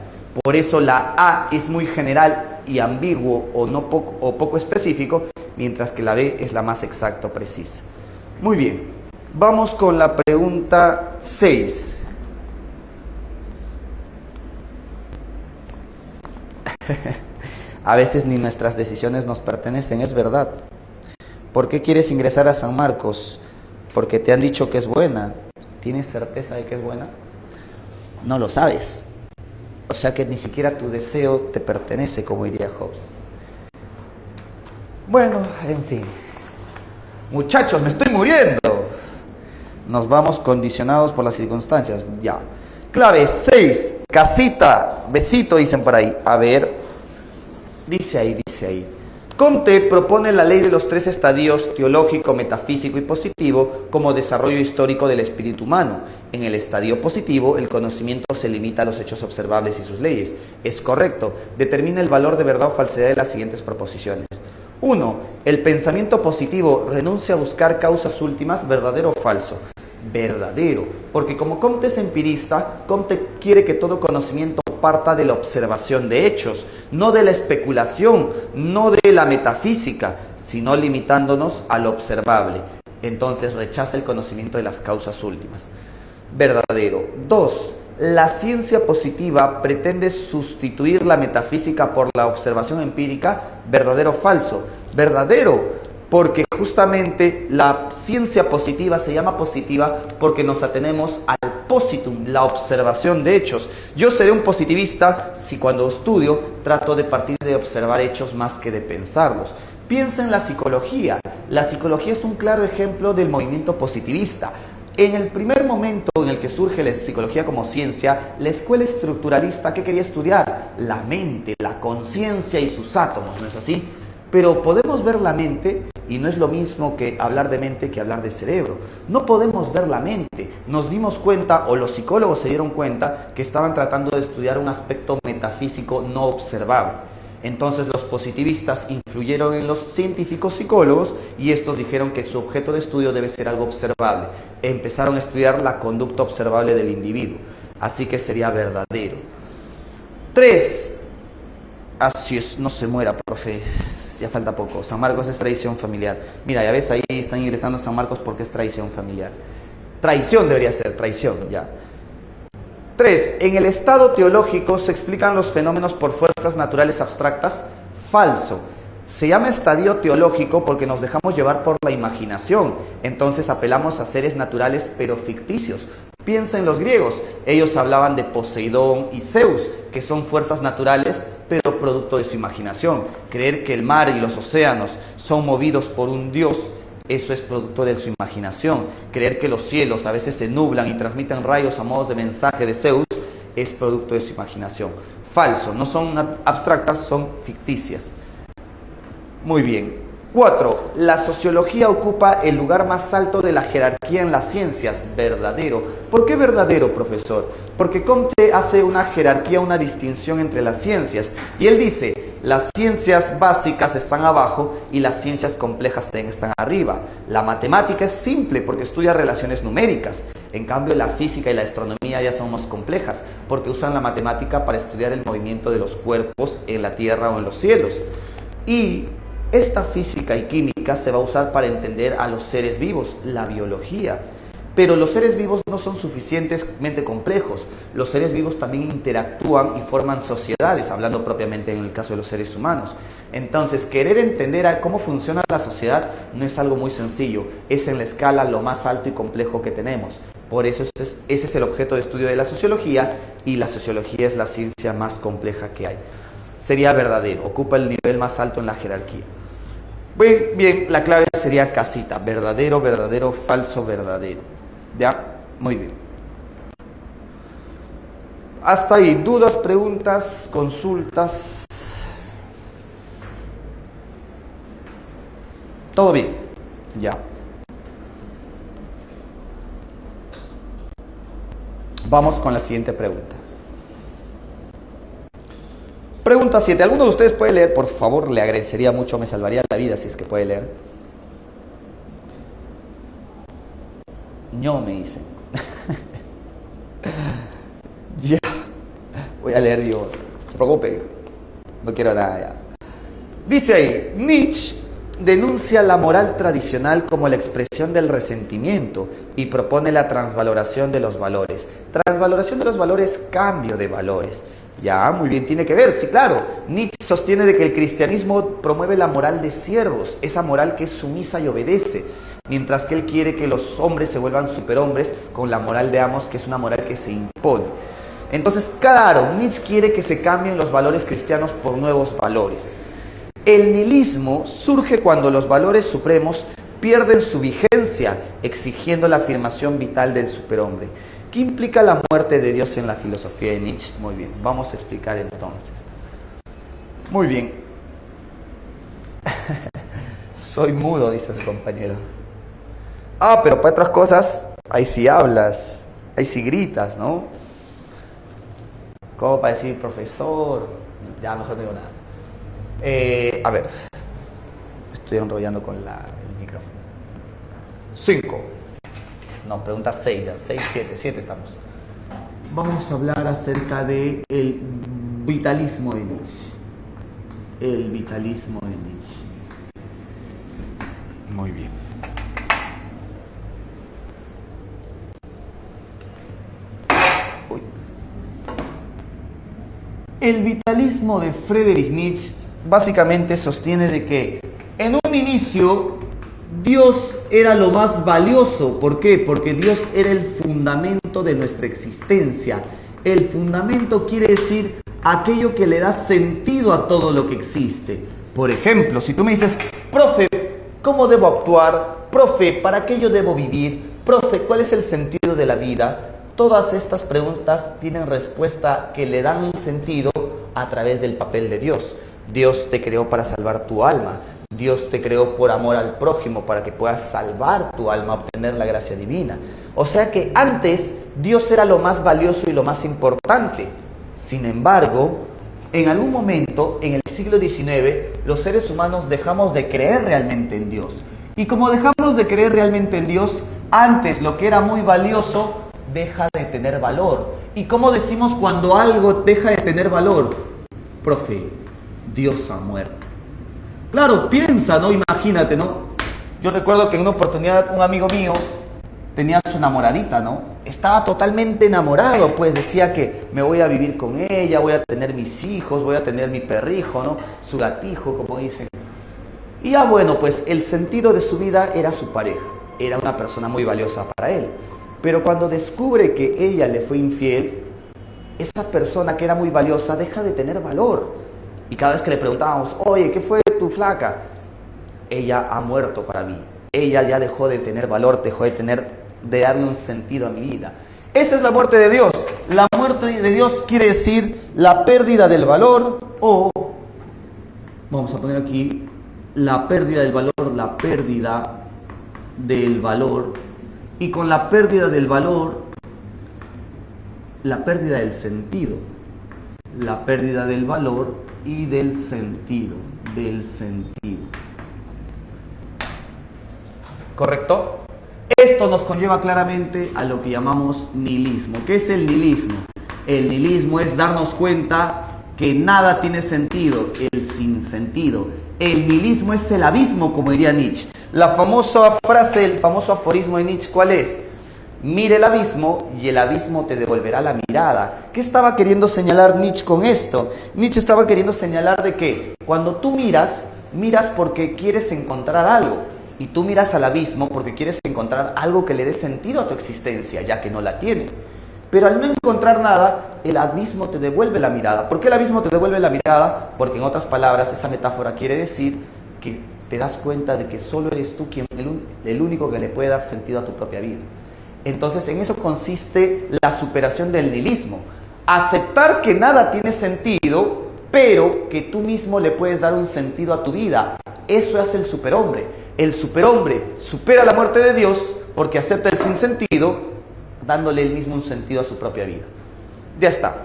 Por eso la A es muy general y ambiguo o poco específico, mientras que la B es la más exacta o precisa. Muy bien, vamos con la pregunta 6. A veces ni nuestras decisiones nos pertenecen, es verdad. ¿Por qué quieres ingresar a San Marcos? Porque te han dicho que es buena. ¿Tienes certeza de que es buena? No lo sabes. O sea que ni siquiera tu deseo te pertenece, como diría Hobbes. Bueno, en fin. Muchachos, me estoy muriendo. Nos vamos condicionados por las circunstancias. Ya. Clave 6. Casita. Besito, dicen por ahí. A ver. Dice ahí. Comte propone la ley de los tres estadios teológico, metafísico y positivo como desarrollo histórico del espíritu humano. En el estadio positivo, el conocimiento se limita a los hechos observables y sus leyes. Es correcto. Determina el valor de verdad o falsedad de las siguientes proposiciones. 1. El pensamiento positivo renuncia a buscar causas últimas, ¿verdadero o falso? Verdadero, porque como Comte es empirista, Comte quiere que todo conocimiento parta de la observación de hechos, no de la especulación, no de la metafísica, sino limitándonos a lo observable. Entonces rechaza el conocimiento de las causas últimas. Verdadero. 2. La ciencia positiva pretende sustituir la metafísica por la observación empírica, ¿verdadero o falso? Verdadero, porque justamente la ciencia positiva se llama positiva porque nos atenemos al positum, la observación de hechos. Yo seré un positivista si cuando estudio trato de partir de observar hechos más que de pensarlos. Piensa en la psicología. La psicología es un claro ejemplo del movimiento positivista. En el primer momento en el que surge la psicología como ciencia, la escuela estructuralista, ¿qué quería estudiar? La mente, la conciencia y sus átomos, ¿no es así? Pero podemos ver la mente y no es lo mismo que hablar de mente que hablar de cerebro. No podemos ver la mente. Nos dimos cuenta, o los psicólogos se dieron cuenta, que estaban tratando de estudiar un aspecto metafísico no observable. Entonces los positivistas influyeron en los científicos psicólogos y estos dijeron que su objeto de estudio debe ser algo observable. Empezaron a estudiar la conducta observable del individuo. Así que sería verdadero. 3. Así es, no se muera, profe. Ya falta poco. San Marcos es tradición familiar. Mira, ya ves, ahí están ingresando a San Marcos porque es tradición familiar. Traición debería ser, traición, ya. 3. En el estado teológico se explican los fenómenos por fuerzas naturales abstractas. Falso. Se llama estadio teológico porque nos dejamos llevar por la imaginación. Entonces apelamos a seres naturales pero ficticios. Piensa en los griegos. Ellos hablaban de Poseidón y Zeus, que son fuerzas naturales pero producto de su imaginación. Creer que el mar y los océanos son movidos por un dios, eso es producto de su imaginación. Creer que los cielos a veces se nublan y transmiten rayos a modo de mensaje de Zeus, es producto de su imaginación. Falso, no son abstractas, son ficticias. Muy bien. 4. La sociología ocupa el lugar más alto de la jerarquía en las ciencias. Verdadero. ¿Por qué verdadero, profesor? Porque Comte hace una jerarquía, una distinción entre las ciencias. Y él dice, las ciencias básicas están abajo y las ciencias complejas están arriba. La matemática es simple porque estudia relaciones numéricas. En cambio, la física y la astronomía ya son más complejas porque usan la matemática para estudiar el movimiento de los cuerpos en la tierra o en los cielos. Y esta física y química se va a usar para entender a los seres vivos, la biología. Pero los seres vivos no son suficientemente complejos. Los seres vivos también interactúan y forman sociedades, hablando propiamente en el caso de los seres humanos. Entonces, querer entender cómo funciona la sociedad no es algo muy sencillo. Es en la escala lo más alto y complejo que tenemos. Por eso ese es el objeto de estudio de la sociología, y la sociología es la ciencia más compleja que hay. Sería verdadero, ocupa el nivel más alto en la jerarquía. Bien, la clave sería casita, verdadero, verdadero, falso, verdadero. ¿Ya? Muy bien. Hasta ahí, dudas, preguntas, consultas. ¿Todo bien? Ya. Vamos con la siguiente pregunta. Pregunta 7. ¿Alguno de ustedes puede leer? Por favor, le agradecería mucho, me salvaría la vida si es que puede leer. No, me dice. Ya. Voy a leer yo. No se preocupe. No quiero nada ya. Dice ahí, Nietzsche denuncia la moral tradicional como la expresión del resentimiento y propone la transvaloración de los valores. Transvaloración de los valores, cambio de valores. Ya, muy bien, tiene que ver, sí, claro. Nietzsche sostiene de que el cristianismo promueve la moral de siervos, esa moral que es sumisa y obedece, mientras que él quiere que los hombres se vuelvan superhombres con la moral de amos, que es una moral que se impone. Entonces, claro, Nietzsche quiere que se cambien los valores cristianos por nuevos valores. El nihilismo surge cuando los valores supremos pierden su vigencia, exigiendo la afirmación vital del superhombre. ¿Qué implica la muerte de Dios en la filosofía de Nietzsche? Muy bien, vamos a explicar entonces. Muy bien. Soy mudo, dice su compañero. Ah, pero para otras cosas, ahí sí hablas, ahí sí gritas, ¿no? ¿Cómo para decir profesor? Ya, mejor no digo nada. A ver, estoy enrollando con el micrófono. 5. No, pregunta 6 ya, 6, 7 estamos. Vamos a hablar acerca de el vitalismo de Nietzsche. El vitalismo de Nietzsche. Muy bien. Uy. El vitalismo de Friedrich Nietzsche básicamente sostiene de que en un inicio Dios era lo más valioso. ¿Por qué? Porque Dios era el fundamento de nuestra existencia. El fundamento quiere decir aquello que le da sentido a todo lo que existe. Por ejemplo, si tú me dices, profe, ¿cómo debo actuar? Profe, ¿para qué yo debo vivir? Profe, ¿cuál es el sentido de la vida? Todas estas preguntas tienen respuesta que le dan un sentido a través del papel de Dios. Dios te creó para salvar tu alma. Dios te creó por amor al prójimo, para que puedas salvar tu alma, obtener la gracia divina. O sea que antes Dios era lo más valioso y lo más importante. Sin embargo, en algún momento, en el siglo XIX, los seres humanos dejamos de creer realmente en Dios. Y como dejamos de creer realmente en Dios, antes lo que era muy valioso deja de tener valor. ¿Y cómo decimos cuando algo deja de tener valor? Profe, Dios ha muerto. Claro, piensa, ¿no? Imagínate, ¿no? Yo recuerdo que en una oportunidad un amigo mío tenía su enamoradita, ¿no? Estaba totalmente enamorado, pues decía que me voy a vivir con ella, voy a tener mis hijos, voy a tener mi perrijo, ¿no? Su gatijo, como dicen. Y bueno, pues el sentido de su vida era su pareja, era una persona muy valiosa para él. Pero cuando descubre que ella le fue infiel, esa persona que era muy valiosa deja de tener valor. Y cada vez que le preguntábamos, oye, ¿qué fue tu flaca? Ella ha muerto para mí. Ella ya dejó de tener valor, dejó de darle un sentido a mi vida. Esa es la muerte de Dios. La muerte de Dios quiere decir la pérdida del valor o, vamos a poner aquí, la pérdida del valor, la pérdida del valor. Y con la pérdida del valor, la pérdida del sentido. La pérdida del valor y del sentido. ¿Correcto? Esto nos conlleva claramente a lo que llamamos nihilismo. ¿Qué es el nihilismo? El nihilismo es darnos cuenta que nada tiene sentido, el sinsentido. El nihilismo es el abismo, como diría Nietzsche. La famosa frase, el famoso aforismo de Nietzsche, ¿cuál es? Mire el abismo y el abismo te devolverá la mirada. ¿Qué estaba queriendo señalar Nietzsche con esto? Nietzsche estaba queriendo señalar de que cuando tú miras porque quieres encontrar algo. Y tú miras al abismo porque quieres encontrar algo que le dé sentido a tu existencia, ya que no la tiene. Pero al no encontrar nada, el abismo te devuelve la mirada. ¿Por qué el abismo te devuelve la mirada? Porque en otras palabras, esa metáfora quiere decir que te das cuenta de que solo eres tú el único que le puede dar sentido a tu propia vida. Entonces, en eso consiste la superación del nihilismo. Aceptar que nada tiene sentido, pero que tú mismo le puedes dar un sentido a tu vida. Eso hace el superhombre. El superhombre supera la muerte de Dios porque acepta el sinsentido, dándole él mismo un sentido a su propia vida. Ya está.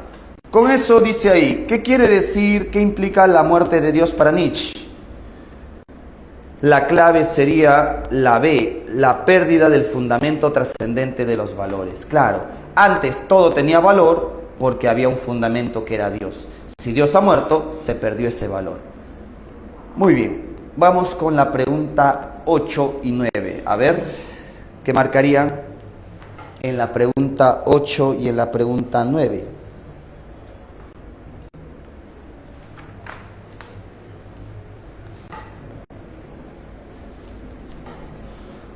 Con eso dice ahí, ¿qué quiere decir, qué implica la muerte de Dios para Nietzsche? La clave sería la B, la pérdida del fundamento trascendente de los valores. Claro, antes todo tenía valor porque había un fundamento que era Dios. Si Dios ha muerto, se perdió ese valor. Muy bien. Vamos con la pregunta 8 y 9. A ver, ¿qué marcarían en la pregunta 8 y en la pregunta 9?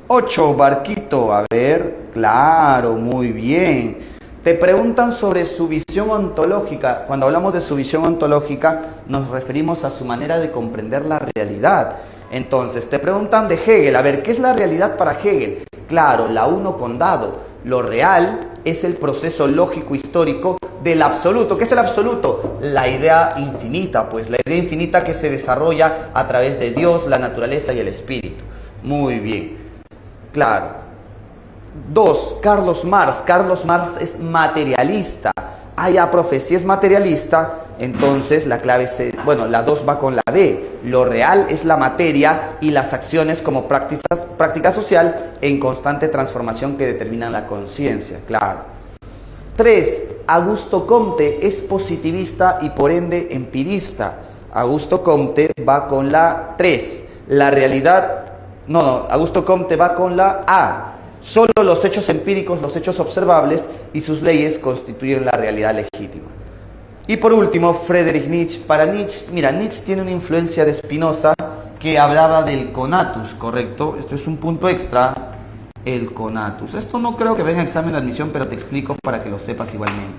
Ocho, Barquito. A ver, claro, muy bien. Te preguntan sobre su visión ontológica. Cuando hablamos de su visión ontológica, nos referimos a su manera de comprender la realidad. Entonces, te preguntan de Hegel. A ver, ¿qué es la realidad para Hegel? Claro, la uno con dado. Lo real es el proceso lógico histórico del absoluto. ¿Qué es el absoluto? La idea infinita, pues la idea infinita que se desarrolla a través de Dios, la naturaleza y el espíritu. Muy bien, claro. 2. Carlos Marx. Carlos Marx es materialista. Ah, ya, profe, si es materialista, entonces la clave es, la 2 va con la B. Lo real es la materia y las acciones como práctica social en constante transformación que determinan la conciencia. Claro. 3. Augusto Comte es positivista y por ende empirista. Augusto Comte va con la 3. La realidad... Augusto Comte va con la A. Solo los hechos empíricos, los hechos observables y sus leyes constituyen la realidad legítima. Y por último, Friedrich Nietzsche. Para Nietzsche, mira, Nietzsche tiene una influencia de Spinoza que hablaba del conatus, ¿correcto? Esto es un punto extra, el conatus. Esto no creo que venga a examen de admisión, pero te explico para que lo sepas igualmente.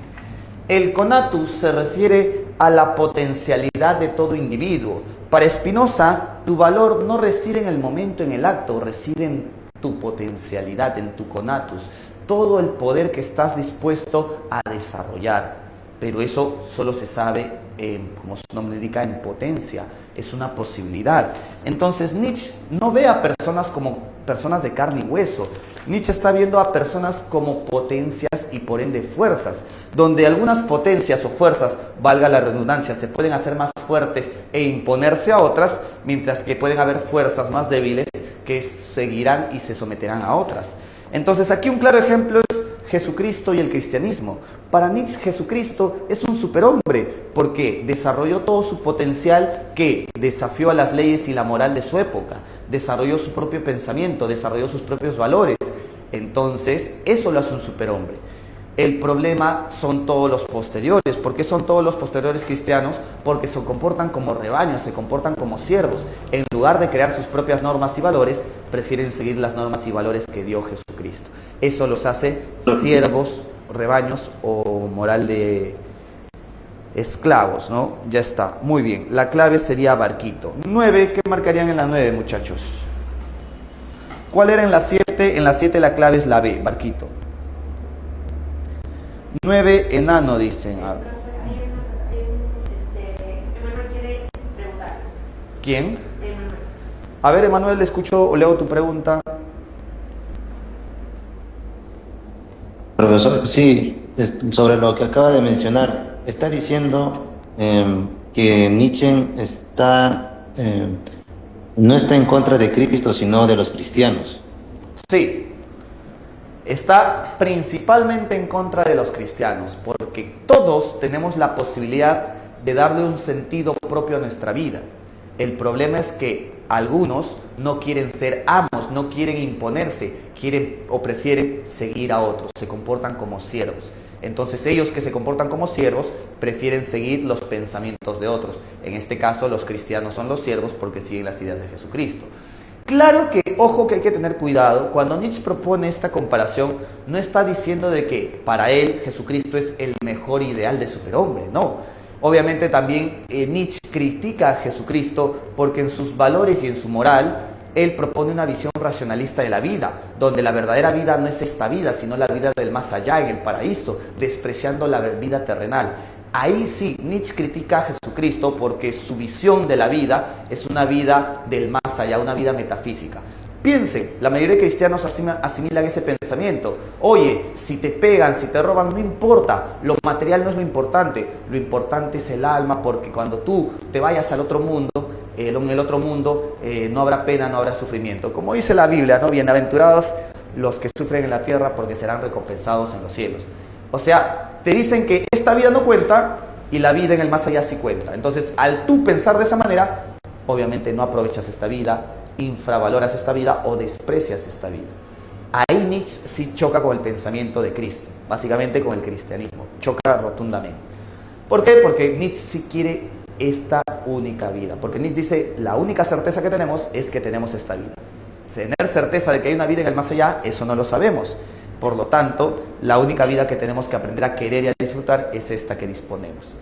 El conatus se refiere a la potencialidad de todo individuo. Para Spinoza, tu valor no reside en el momento, en el acto, reside en tu potencialidad, en tu conatus, todo el poder que estás dispuesto a desarrollar. Pero eso solo se sabe, como su nombre indica, en potencia, es una posibilidad. Entonces Nietzsche no ve a personas como personas de carne y hueso. Nietzsche está viendo a personas como potencias y por ende fuerzas, donde algunas potencias o fuerzas, valga la redundancia, se pueden hacer más fuertes e imponerse a otras, mientras que pueden haber fuerzas más débiles que seguirán y se someterán a otras. Entonces aquí un claro ejemplo es Jesucristo y el cristianismo. Para Nietzsche, Jesucristo es un superhombre porque desarrolló todo su potencial, que desafió a las leyes y la moral de su época, desarrolló su propio pensamiento, desarrolló sus propios valores. Entonces eso lo hace un superhombre. El problema son todos los posteriores. ¿Por qué son todos los posteriores cristianos? Porque se comportan como rebaños, se comportan como siervos. En lugar de crear sus propias normas y valores, prefieren seguir las normas y valores que dio Jesucristo. Eso los hace siervos, rebaños o moral de esclavos, ¿no? Ya está, muy bien. La clave sería barquito. 9, ¿qué marcarían en la 9, muchachos? ¿Cuál era en la 7? En la 7 la clave es la B, barquito. 9, enano, dicen. A ver. Emanuel quiere preguntar. ¿Quién? A ver, Emanuel, escucho o leo tu pregunta. Profesor, sí, sobre lo que acaba de mencionar, está diciendo que Nietzsche no está en contra de Cristo, sino de los cristianos. Sí. Está principalmente en contra de los cristianos, porque todos tenemos la posibilidad de darle un sentido propio a nuestra vida. El problema es que algunos no quieren ser amos, no quieren imponerse, quieren o prefieren seguir a otros, se comportan como siervos. Entonces ellos que se comportan como siervos prefieren seguir los pensamientos de otros. En este caso los cristianos son los siervos porque siguen las ideas de Jesucristo. Claro que, ojo, que hay que tener cuidado. Cuando Nietzsche propone esta comparación, no está diciendo de que para él Jesucristo es el mejor ideal de superhombre, no. Obviamente también Nietzsche critica a Jesucristo porque en sus valores y en su moral, él propone una visión racionalista de la vida, donde la verdadera vida no es esta vida, sino la vida del más allá, en el paraíso, despreciando la vida terrenal. Ahí sí, Nietzsche critica a Jesucristo porque su visión de la vida es una vida del más allá, una vida metafísica. Piensen, la mayoría de cristianos asimilan ese pensamiento. Oye, si te pegan, si te roban, no importa, lo material no es lo importante es el alma, porque cuando tú te vayas al otro mundo, en el otro mundo no habrá pena, no habrá sufrimiento. Como dice la Biblia, ¿no? Bienaventurados los que sufren en la tierra porque serán recompensados en los cielos. O sea, te dicen que esta vida no cuenta y la vida en el más allá sí cuenta. Entonces, al tú pensar de esa manera, obviamente no aprovechas esta vida, infravaloras esta vida o desprecias esta vida. Ahí Nietzsche sí choca con el pensamiento de Cristo, básicamente con el cristianismo, choca rotundamente. ¿Por qué? Porque Nietzsche sí quiere esta única vida, porque Nietzsche dice, la única certeza que tenemos es que tenemos esta vida. Tener certeza de que hay una vida en el más allá, eso no lo sabemos. Por lo tanto, la única vida que tenemos que aprender a querer y a disfrutar es esta que disponemos.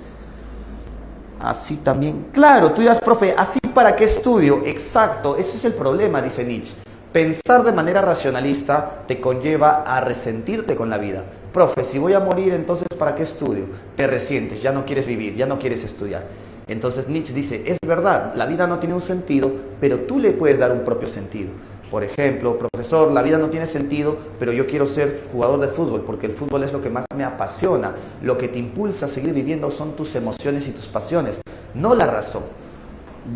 Así también, claro, tú dirás, profe, ¿así para qué estudio? Exacto, ese es el problema, dice Nietzsche. Pensar de manera racionalista te conlleva a resentirte con la vida. Profe, si voy a morir, entonces ¿para qué estudio? Te resientes, ya no quieres vivir, ya no quieres estudiar. Entonces Nietzsche dice, es verdad, la vida no tiene un sentido, pero tú le puedes dar un propio sentido. Por ejemplo, profesor, la vida no tiene sentido, pero yo quiero ser jugador de fútbol porque el fútbol es lo que más me apasiona. Lo que te impulsa a seguir viviendo son tus emociones y tus pasiones, no la razón.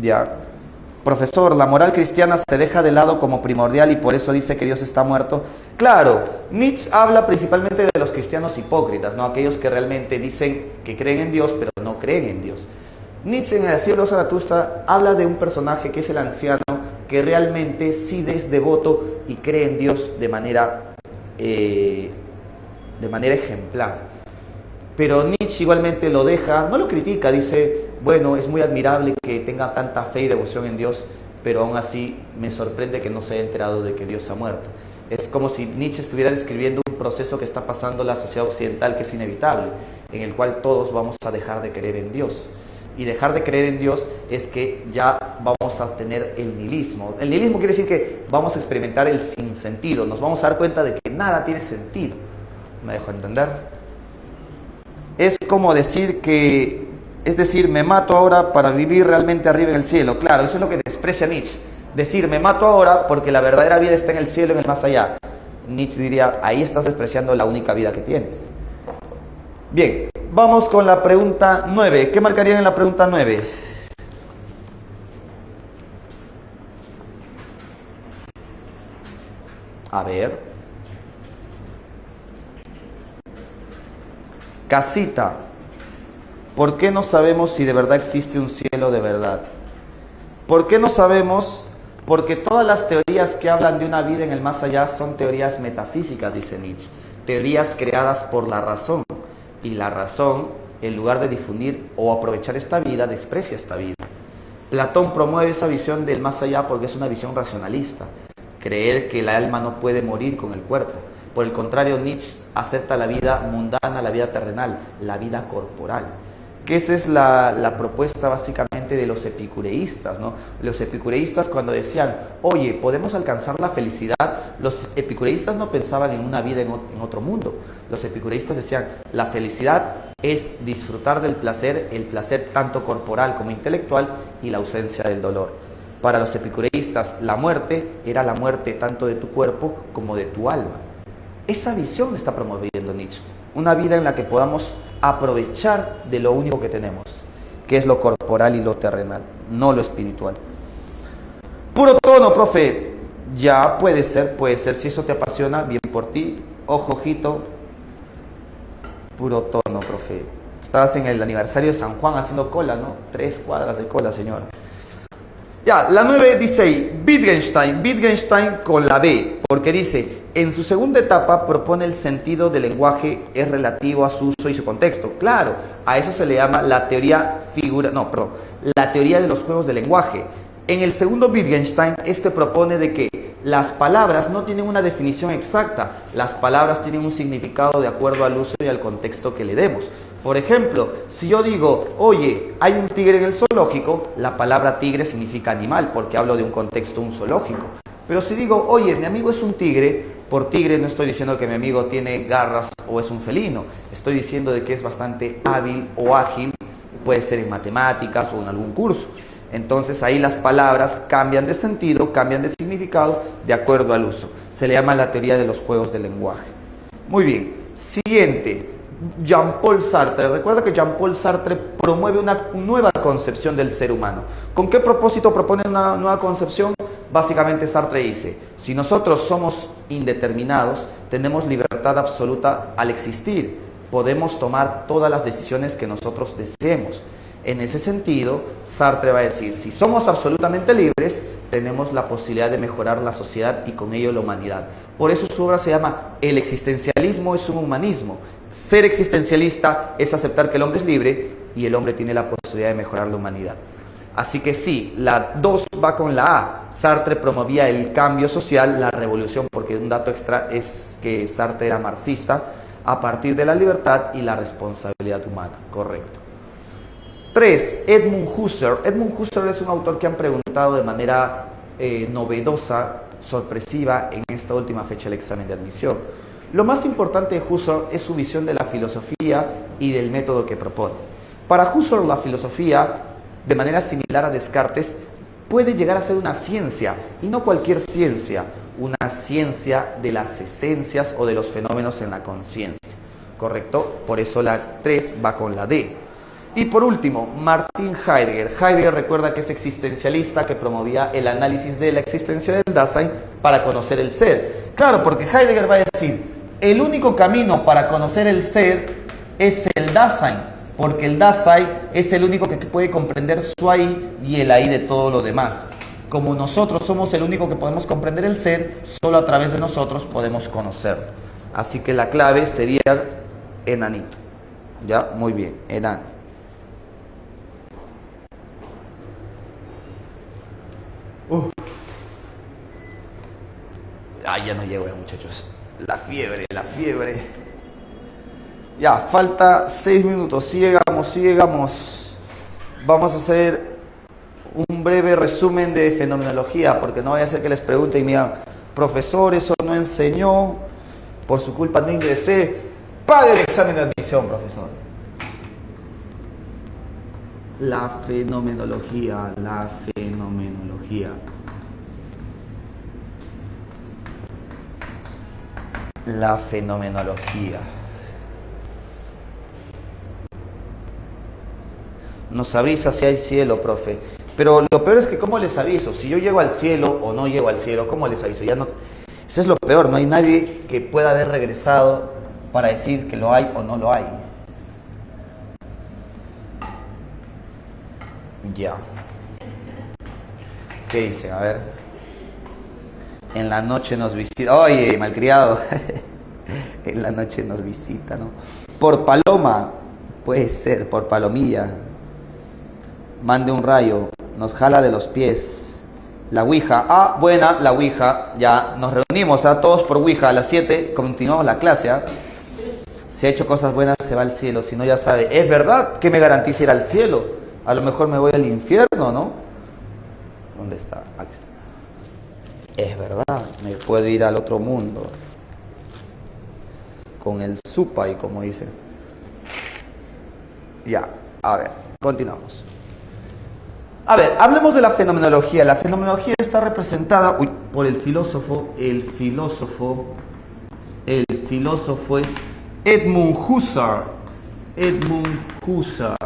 Ya. Profesor, la moral cristiana se deja de lado como primordial y por eso dice que Dios está muerto. Claro, Nietzsche habla principalmente de los cristianos hipócritas, ¿no? Aquellos que realmente dicen que creen en Dios, pero no creen en Dios. Nietzsche en el Cielo Zaratustra habla de un personaje que es el anciano, que realmente sí es devoto y cree en Dios de manera ejemplar. Pero Nietzsche igualmente lo deja, no lo critica, dice, bueno, es muy admirable que tenga tanta fe y devoción en Dios, pero aún así me sorprende que no se haya enterado de que Dios ha muerto. Es como si Nietzsche estuviera describiendo un proceso que está pasando en la sociedad occidental, que es inevitable, en el cual todos vamos a dejar de creer en Dios. Y dejar de creer en Dios es que ya vamos a tener el nihilismo. El nihilismo quiere decir que vamos a experimentar el sinsentido. Nos vamos a dar cuenta de que nada tiene sentido. ¿Me dejo entender? Es como decir que, es decir, me mato ahora para vivir realmente arriba en el cielo. Claro, eso es lo que desprecia Nietzsche. Decir, me mato ahora porque la verdadera vida está en el cielo, en el más allá. Nietzsche diría, ahí estás despreciando la única vida que tienes. Bien, vamos con la pregunta 9. ¿Qué marcarían en la pregunta 9? A ver. Casita. ¿Por qué no sabemos si de verdad existe un cielo de verdad? ¿Por qué no sabemos? Porque todas las teorías que hablan de una vida en el más allá son teorías metafísicas, dice Nietzsche. Teorías creadas por la razón. Y la razón, en lugar de difundir o aprovechar esta vida, desprecia esta vida. Platón promueve esa visión del más allá porque es una visión racionalista. Creer que el alma no puede morir con el cuerpo. Por el contrario, Nietzsche acepta la vida mundana, la vida terrenal, la vida corporal. Que esa es la propuesta básicamente de los epicureístas, ¿no? Los epicureístas cuando decían, oye, ¿podemos alcanzar la felicidad? Los epicureístas no pensaban en una vida en otro mundo. Los epicureístas decían, la felicidad es disfrutar del placer, el placer tanto corporal como intelectual y la ausencia del dolor. Para los epicureístas, la muerte era la muerte tanto de tu cuerpo como de tu alma. Esa visión está promoviendo Nietzsche. Una vida en la que podamos aprovechar de lo único que tenemos, que es lo corporal y lo terrenal, no lo espiritual. Puro tono, profe. Ya puede ser, si eso te apasiona, bien por ti. Ojo, ojito. Puro tono, profe. Estabas en el aniversario de San Juan haciendo cola, ¿no? 3 cuadras de cola, señora. Ya, la 9 dice ahí, Wittgenstein con la B, porque dice, en su segunda etapa propone el sentido del lenguaje es relativo a su uso y su contexto. Claro, a eso se le llama la teoría la teoría de los juegos del lenguaje. En el segundo Wittgenstein, propone de que las palabras no tienen una definición exacta, las palabras tienen un significado de acuerdo al uso y al contexto que le demos. Por ejemplo, si yo digo, oye, hay un tigre en el zoológico, la palabra tigre significa animal, porque hablo de un contexto, un zoológico. Pero si digo, oye, mi amigo es un tigre, por tigre no estoy diciendo que mi amigo tiene garras o es un felino. Estoy diciendo de que es bastante hábil o ágil, puede ser en matemáticas o en algún curso. Entonces ahí las palabras cambian de sentido, cambian de significado de acuerdo al uso. Se le llama la teoría de los juegos del lenguaje. Muy bien, siguiente. Jean-Paul Sartre. Recuerda que Jean-Paul Sartre promueve una nueva concepción del ser humano. ¿Con qué propósito propone una nueva concepción? Básicamente Sartre dice, si nosotros somos indeterminados, tenemos libertad absoluta al existir. Podemos tomar todas las decisiones que nosotros deseemos. En ese sentido, Sartre va a decir, si somos absolutamente libres, tenemos la posibilidad de mejorar la sociedad y con ello la humanidad. Por eso su obra se llama El existencialismo es un humanismo. Ser existencialista es aceptar que el hombre es libre y el hombre tiene la posibilidad de mejorar la humanidad. Así que sí, la 2 va con la A. Sartre promovía el cambio social, la revolución, porque un dato extra es que Sartre era marxista, a partir de la libertad y la responsabilidad humana. Correcto. 3. Edmund Husserl. Edmund Husserl es un autor que han preguntado de manera novedosa, sorpresiva en esta última fecha del examen de admisión. Lo más importante de Husserl es su visión de la filosofía y del método que propone. Para Husserl, la filosofía, de manera similar a Descartes, puede llegar a ser una ciencia, y no cualquier ciencia, una ciencia de las esencias o de los fenómenos en la conciencia. ¿Correcto? Por eso la 3 va con la D. Y por último, Martin Heidegger. Heidegger recuerda que es existencialista que promovía el análisis de la existencia del Dasein para conocer el ser. Claro, porque Heidegger va a decir, el único camino para conocer el ser es el Dasein, porque el Dasein es el único que puede comprender su ahí y el ahí de todo lo demás. Como nosotros somos el único que podemos comprender el ser, solo a través de nosotros podemos conocerlo. Así que la clave sería enanito. ¿Ya? Muy bien, enano. Ya no llego, muchachos. La fiebre. Ya, falta 6 minutos. Sigamos. Vamos a hacer un breve resumen de fenomenología, porque no vaya a ser que les pregunten y me digan, profesor, eso no enseñó, por su culpa no ingresé. Pague el examen de admisión, profesor. La fenomenología. La fenomenología. Nos avisa si hay cielo, profe. Pero lo peor es que ¿cómo les aviso? Si yo llego al cielo o no llego al cielo, ¿cómo les aviso? Ya no. Eso es lo peor, no hay nadie que pueda haber regresado para decir que lo hay o no lo hay. Ya. ¿Qué dicen? A ver. En la noche nos visita. Oye, malcriado. En la noche nos visita, ¿no? Por paloma. Puede ser, por palomilla. Mande un rayo. Nos jala de los pies. La Ouija. Ah, buena, la Ouija. Ya nos reunimos a todos por Ouija a las 7. Continuamos la clase, ¿ah? Si ha hecho cosas buenas, se va al cielo. Si no, ya sabe. Es verdad que me garantiza ir al cielo. A lo mejor me voy al infierno, ¿no? ¿Dónde está? Aquí está. Es verdad, me puedo ir al otro mundo. Con el supa y como dice. Ya, a ver, continuamos. A ver, hablemos de la fenomenología. La fenomenología está representada por el filósofo. El filósofo es Edmund Husserl. Edmund Husserl.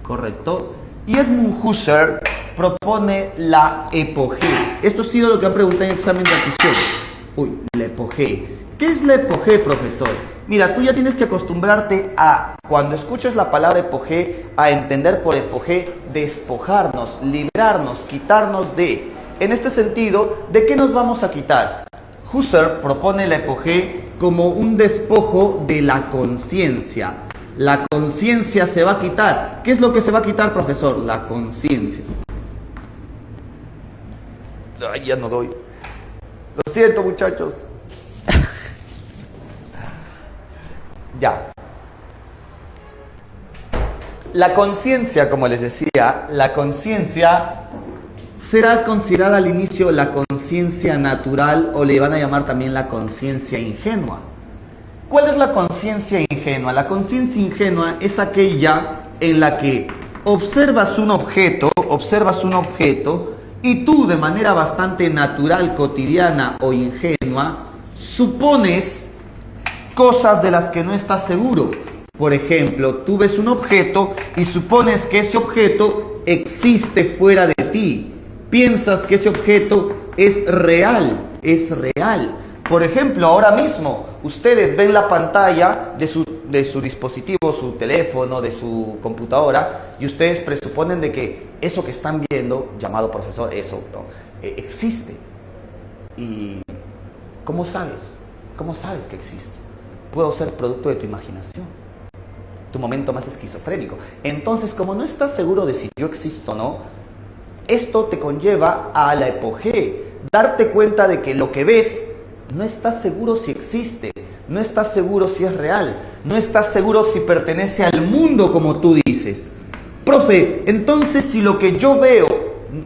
Correcto. Y Edmund Husserl propone la epogea. Esto ha sido lo que han preguntado en el examen de admisión. La epogea. ¿Qué es la epogea, profesor? Mira, tú ya tienes que acostumbrarte a, cuando escuches la palabra epogea, a entender por epogea despojarnos, librarnos, quitarnos de. En este sentido, ¿de qué nos vamos a quitar? Husserl propone la epogea como un despojo de la conciencia. La conciencia se va a quitar. ¿Qué es lo que se va a quitar, profesor? La conciencia. Ay, ya no doy. Lo siento, muchachos. Ya. La conciencia, como les decía, la conciencia será considerada al inicio la conciencia natural, o le van a llamar también la conciencia ingenua. ¿Cuál es la conciencia ingenua? La conciencia ingenua es aquella en la que observas un objeto y tú de manera bastante natural, cotidiana o ingenua, supones cosas de las que no estás seguro. Por ejemplo, tú ves un objeto y supones que ese objeto existe fuera de ti. Piensas que ese objeto es real. Por ejemplo, ahora mismo ustedes ven la pantalla de su dispositivo, su teléfono, de su computadora, y ustedes presuponen de que eso que están viendo, llamado profesor, eso, ¿no? Existe. ¿Y cómo sabes? ¿Cómo sabes que existe? Puedo ser producto de tu imaginación, tu momento más esquizofrénico. Entonces, como no estás seguro de si yo existo o no, esto te conlleva a la epogea, darte cuenta de que lo que ves no estás seguro si existe, no estás seguro si es real, no estás seguro si pertenece al mundo como tú dices. Profe, entonces si lo que yo veo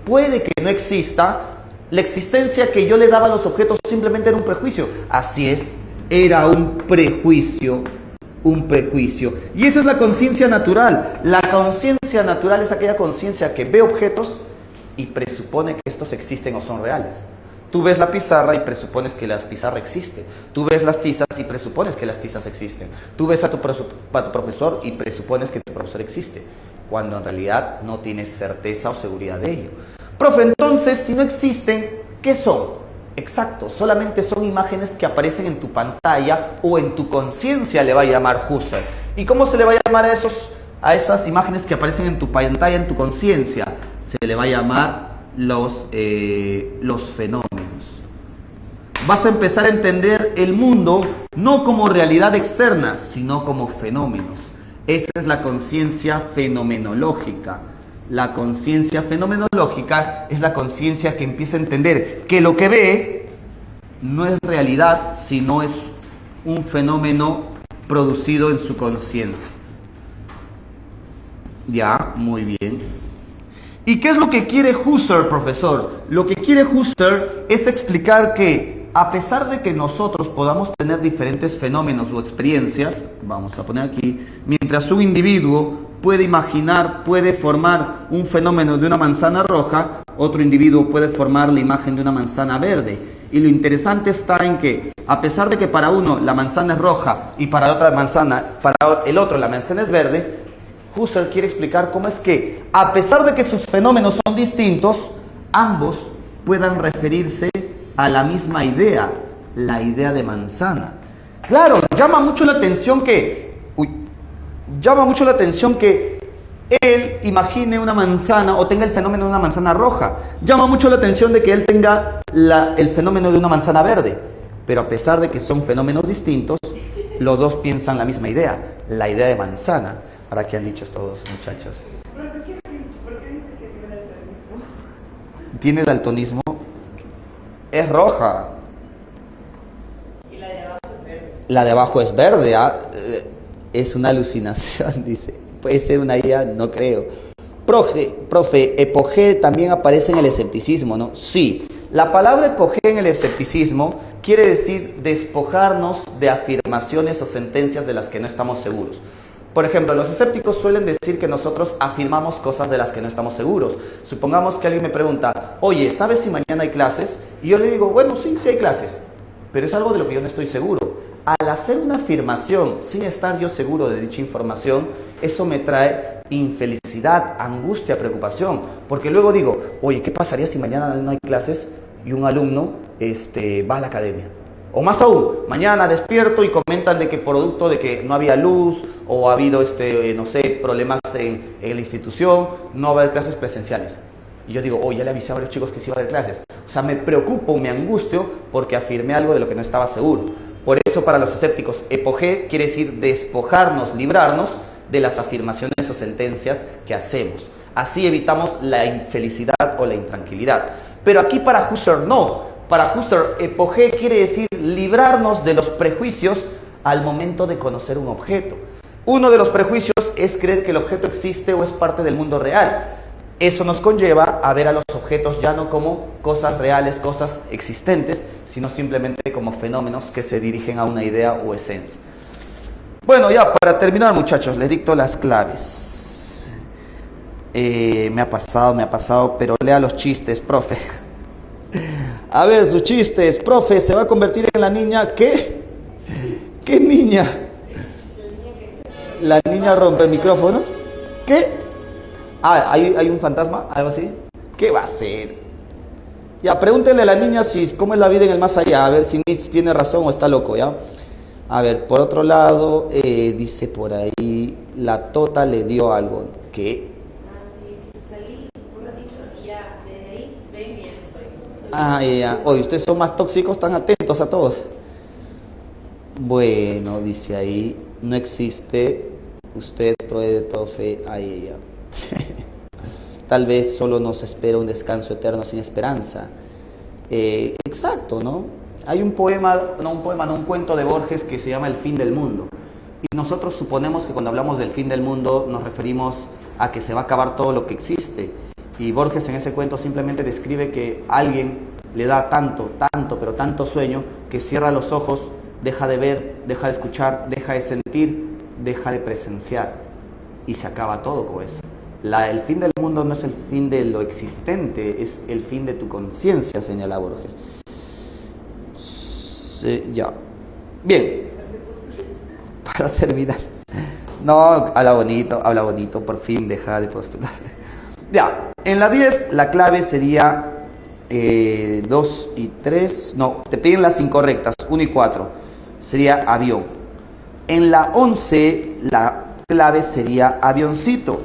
puede que no exista, la existencia que yo le daba a los objetos simplemente era un prejuicio. Así es, era un prejuicio. Y esa es la conciencia natural. La conciencia natural es aquella conciencia que ve objetos y presupone que estos existen o son reales. Tú ves la pizarra y presupones que la pizarra existe. Tú ves las tizas y presupones que las tizas existen. Tú ves a tu profesor y presupones que tu profesor existe, cuando en realidad no tienes certeza o seguridad de ello. Profe, entonces, si no existen, ¿qué son? Exacto, solamente son imágenes que aparecen en tu pantalla o en tu conciencia, le va a llamar Husserl. ¿Y cómo se le va a llamar a esas imágenes que aparecen en tu pantalla, en tu conciencia? Se le va a llamar los fenómenos. Vas a empezar a entender el mundo no como realidad externa, sino como fenómenos. Esa es la conciencia fenomenológica. La conciencia fenomenológica es la conciencia que empieza a entender que lo que ve no es realidad, sino es un fenómeno producido en su conciencia. Ya, muy bien. ¿Y qué es lo que quiere Husserl, profesor? Lo que quiere Husserl es explicar que a pesar de que nosotros podamos tener diferentes fenómenos o experiencias, vamos a poner aquí, mientras un individuo puede imaginar, puede formar un fenómeno de una manzana roja, otro individuo puede formar la imagen de una manzana verde. Y lo interesante está en que, a pesar de que para uno la manzana es roja y para el otro la manzana es verde, Husserl quiere explicar cómo es que, a pesar de que sus fenómenos son distintos, ambos puedan referirse a la misma idea, la idea de manzana. Claro, llama mucho la atención que él imagine una manzana o tenga el fenómeno de una manzana roja. Llama mucho la atención de que él tenga el fenómeno de una manzana verde. Pero a pesar de que son fenómenos distintos, los dos piensan la misma idea, la idea de manzana. ¿Para qué han dicho estos muchachos? ¿Por qué dice que tiene daltonismo? ¿Tiene daltonismo? Es roja. Y la de abajo es verde. La de abajo es verde. ¿Ah? Es una alucinación, dice. Puede ser una idea, no creo. Profe, epogé también aparece en el escepticismo, ¿no? Sí. La palabra epogé en el escepticismo quiere decir despojarnos de afirmaciones o sentencias de las que no estamos seguros. Por ejemplo, los escépticos suelen decir que nosotros afirmamos cosas de las que no estamos seguros. Supongamos que alguien me pregunta, oye, ¿sabes si mañana hay clases? Y yo le digo, bueno, sí hay clases, pero es algo de lo que yo no estoy seguro. Al hacer una afirmación sin estar yo seguro de dicha información, eso me trae infelicidad, angustia, preocupación. Porque luego digo, oye, ¿qué pasaría si mañana no hay clases y un alumno va a la academia? O más aún, mañana despierto y comentan de que producto de que no había luz o ha habido, no sé, problemas en la institución, no va a haber clases presenciales. Y yo digo, oh, ya le avisé a varios chicos que sí va a haber clases. O sea, me preocupo, me angustio porque afirmé algo de lo que no estaba seguro. Por eso para los escépticos, epogé quiere decir despojarnos, librarnos de las afirmaciones o sentencias que hacemos. Así evitamos la infelicidad o la intranquilidad. Pero aquí para Husserl no. Para Husserl, epogé quiere decir librarnos de los prejuicios al momento de conocer un objeto. Uno de los prejuicios es creer que el objeto existe o es parte del mundo real. Eso nos conlleva a ver a los objetos ya no como cosas reales, cosas existentes, sino simplemente como fenómenos que se dirigen a una idea o esencia. Bueno, ya para terminar, muchachos, les dicto las claves. Me ha pasado, pero lea los chistes, profe. A ver, sus chistes, profe, ¿se va a convertir en la niña qué? ¿Qué niña? ¿La niña rompe micrófonos? ¿Qué? Ah, ¿hay un fantasma? ¿Algo así? ¿Qué va a ser? Ya, pregúntenle a la niña cómo es la vida en el más allá, a ver si Nietzsche tiene razón o está loco, ¿ya? A ver, por otro lado, dice por ahí, la tota le dio algo. ¿Qué? Sí, salí un ratito y ya desde ahí ven bien estoy. Ah, ya. Oye, ustedes son más tóxicos, están atentos a todos. Bueno, dice ahí, no existe, usted, profe, ahí ya. Tal vez solo nos espera un descanso eterno sin esperanza. Exacto, ¿no? Hay un cuento de Borges que se llama El fin del mundo. Y nosotros suponemos que cuando hablamos del fin del mundo nos referimos a que se va a acabar todo lo que existe. Y Borges en ese cuento simplemente describe que alguien le da tanto sueño que cierra los ojos, deja de ver, deja de escuchar, deja de sentir, deja de presenciar. Y se acaba todo con eso. El fin del mundo no es el fin de lo existente, es el fin de tu conciencia, señala Borges. Ya. Bien. Para terminar. No, habla bonito, por fin deja de postular. Ya. En la 10 la clave sería 2 y 3. No, te piden las incorrectas, 1 y 4. Sería avión. En la 11 la clave sería avioncito.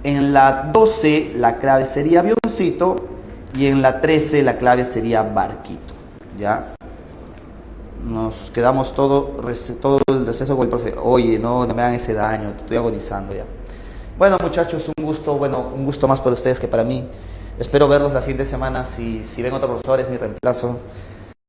En la 12 la clave sería avioncito. Y en la 13 la clave sería barquito. ¿Ya? Nos quedamos todo el receso con el profe. Oye, no me hagan ese daño, estoy agonizando ya. Bueno, muchachos, un gusto más para ustedes que para mí. Espero verlos la siguiente semana. Si ven otro profesor, es mi reemplazo.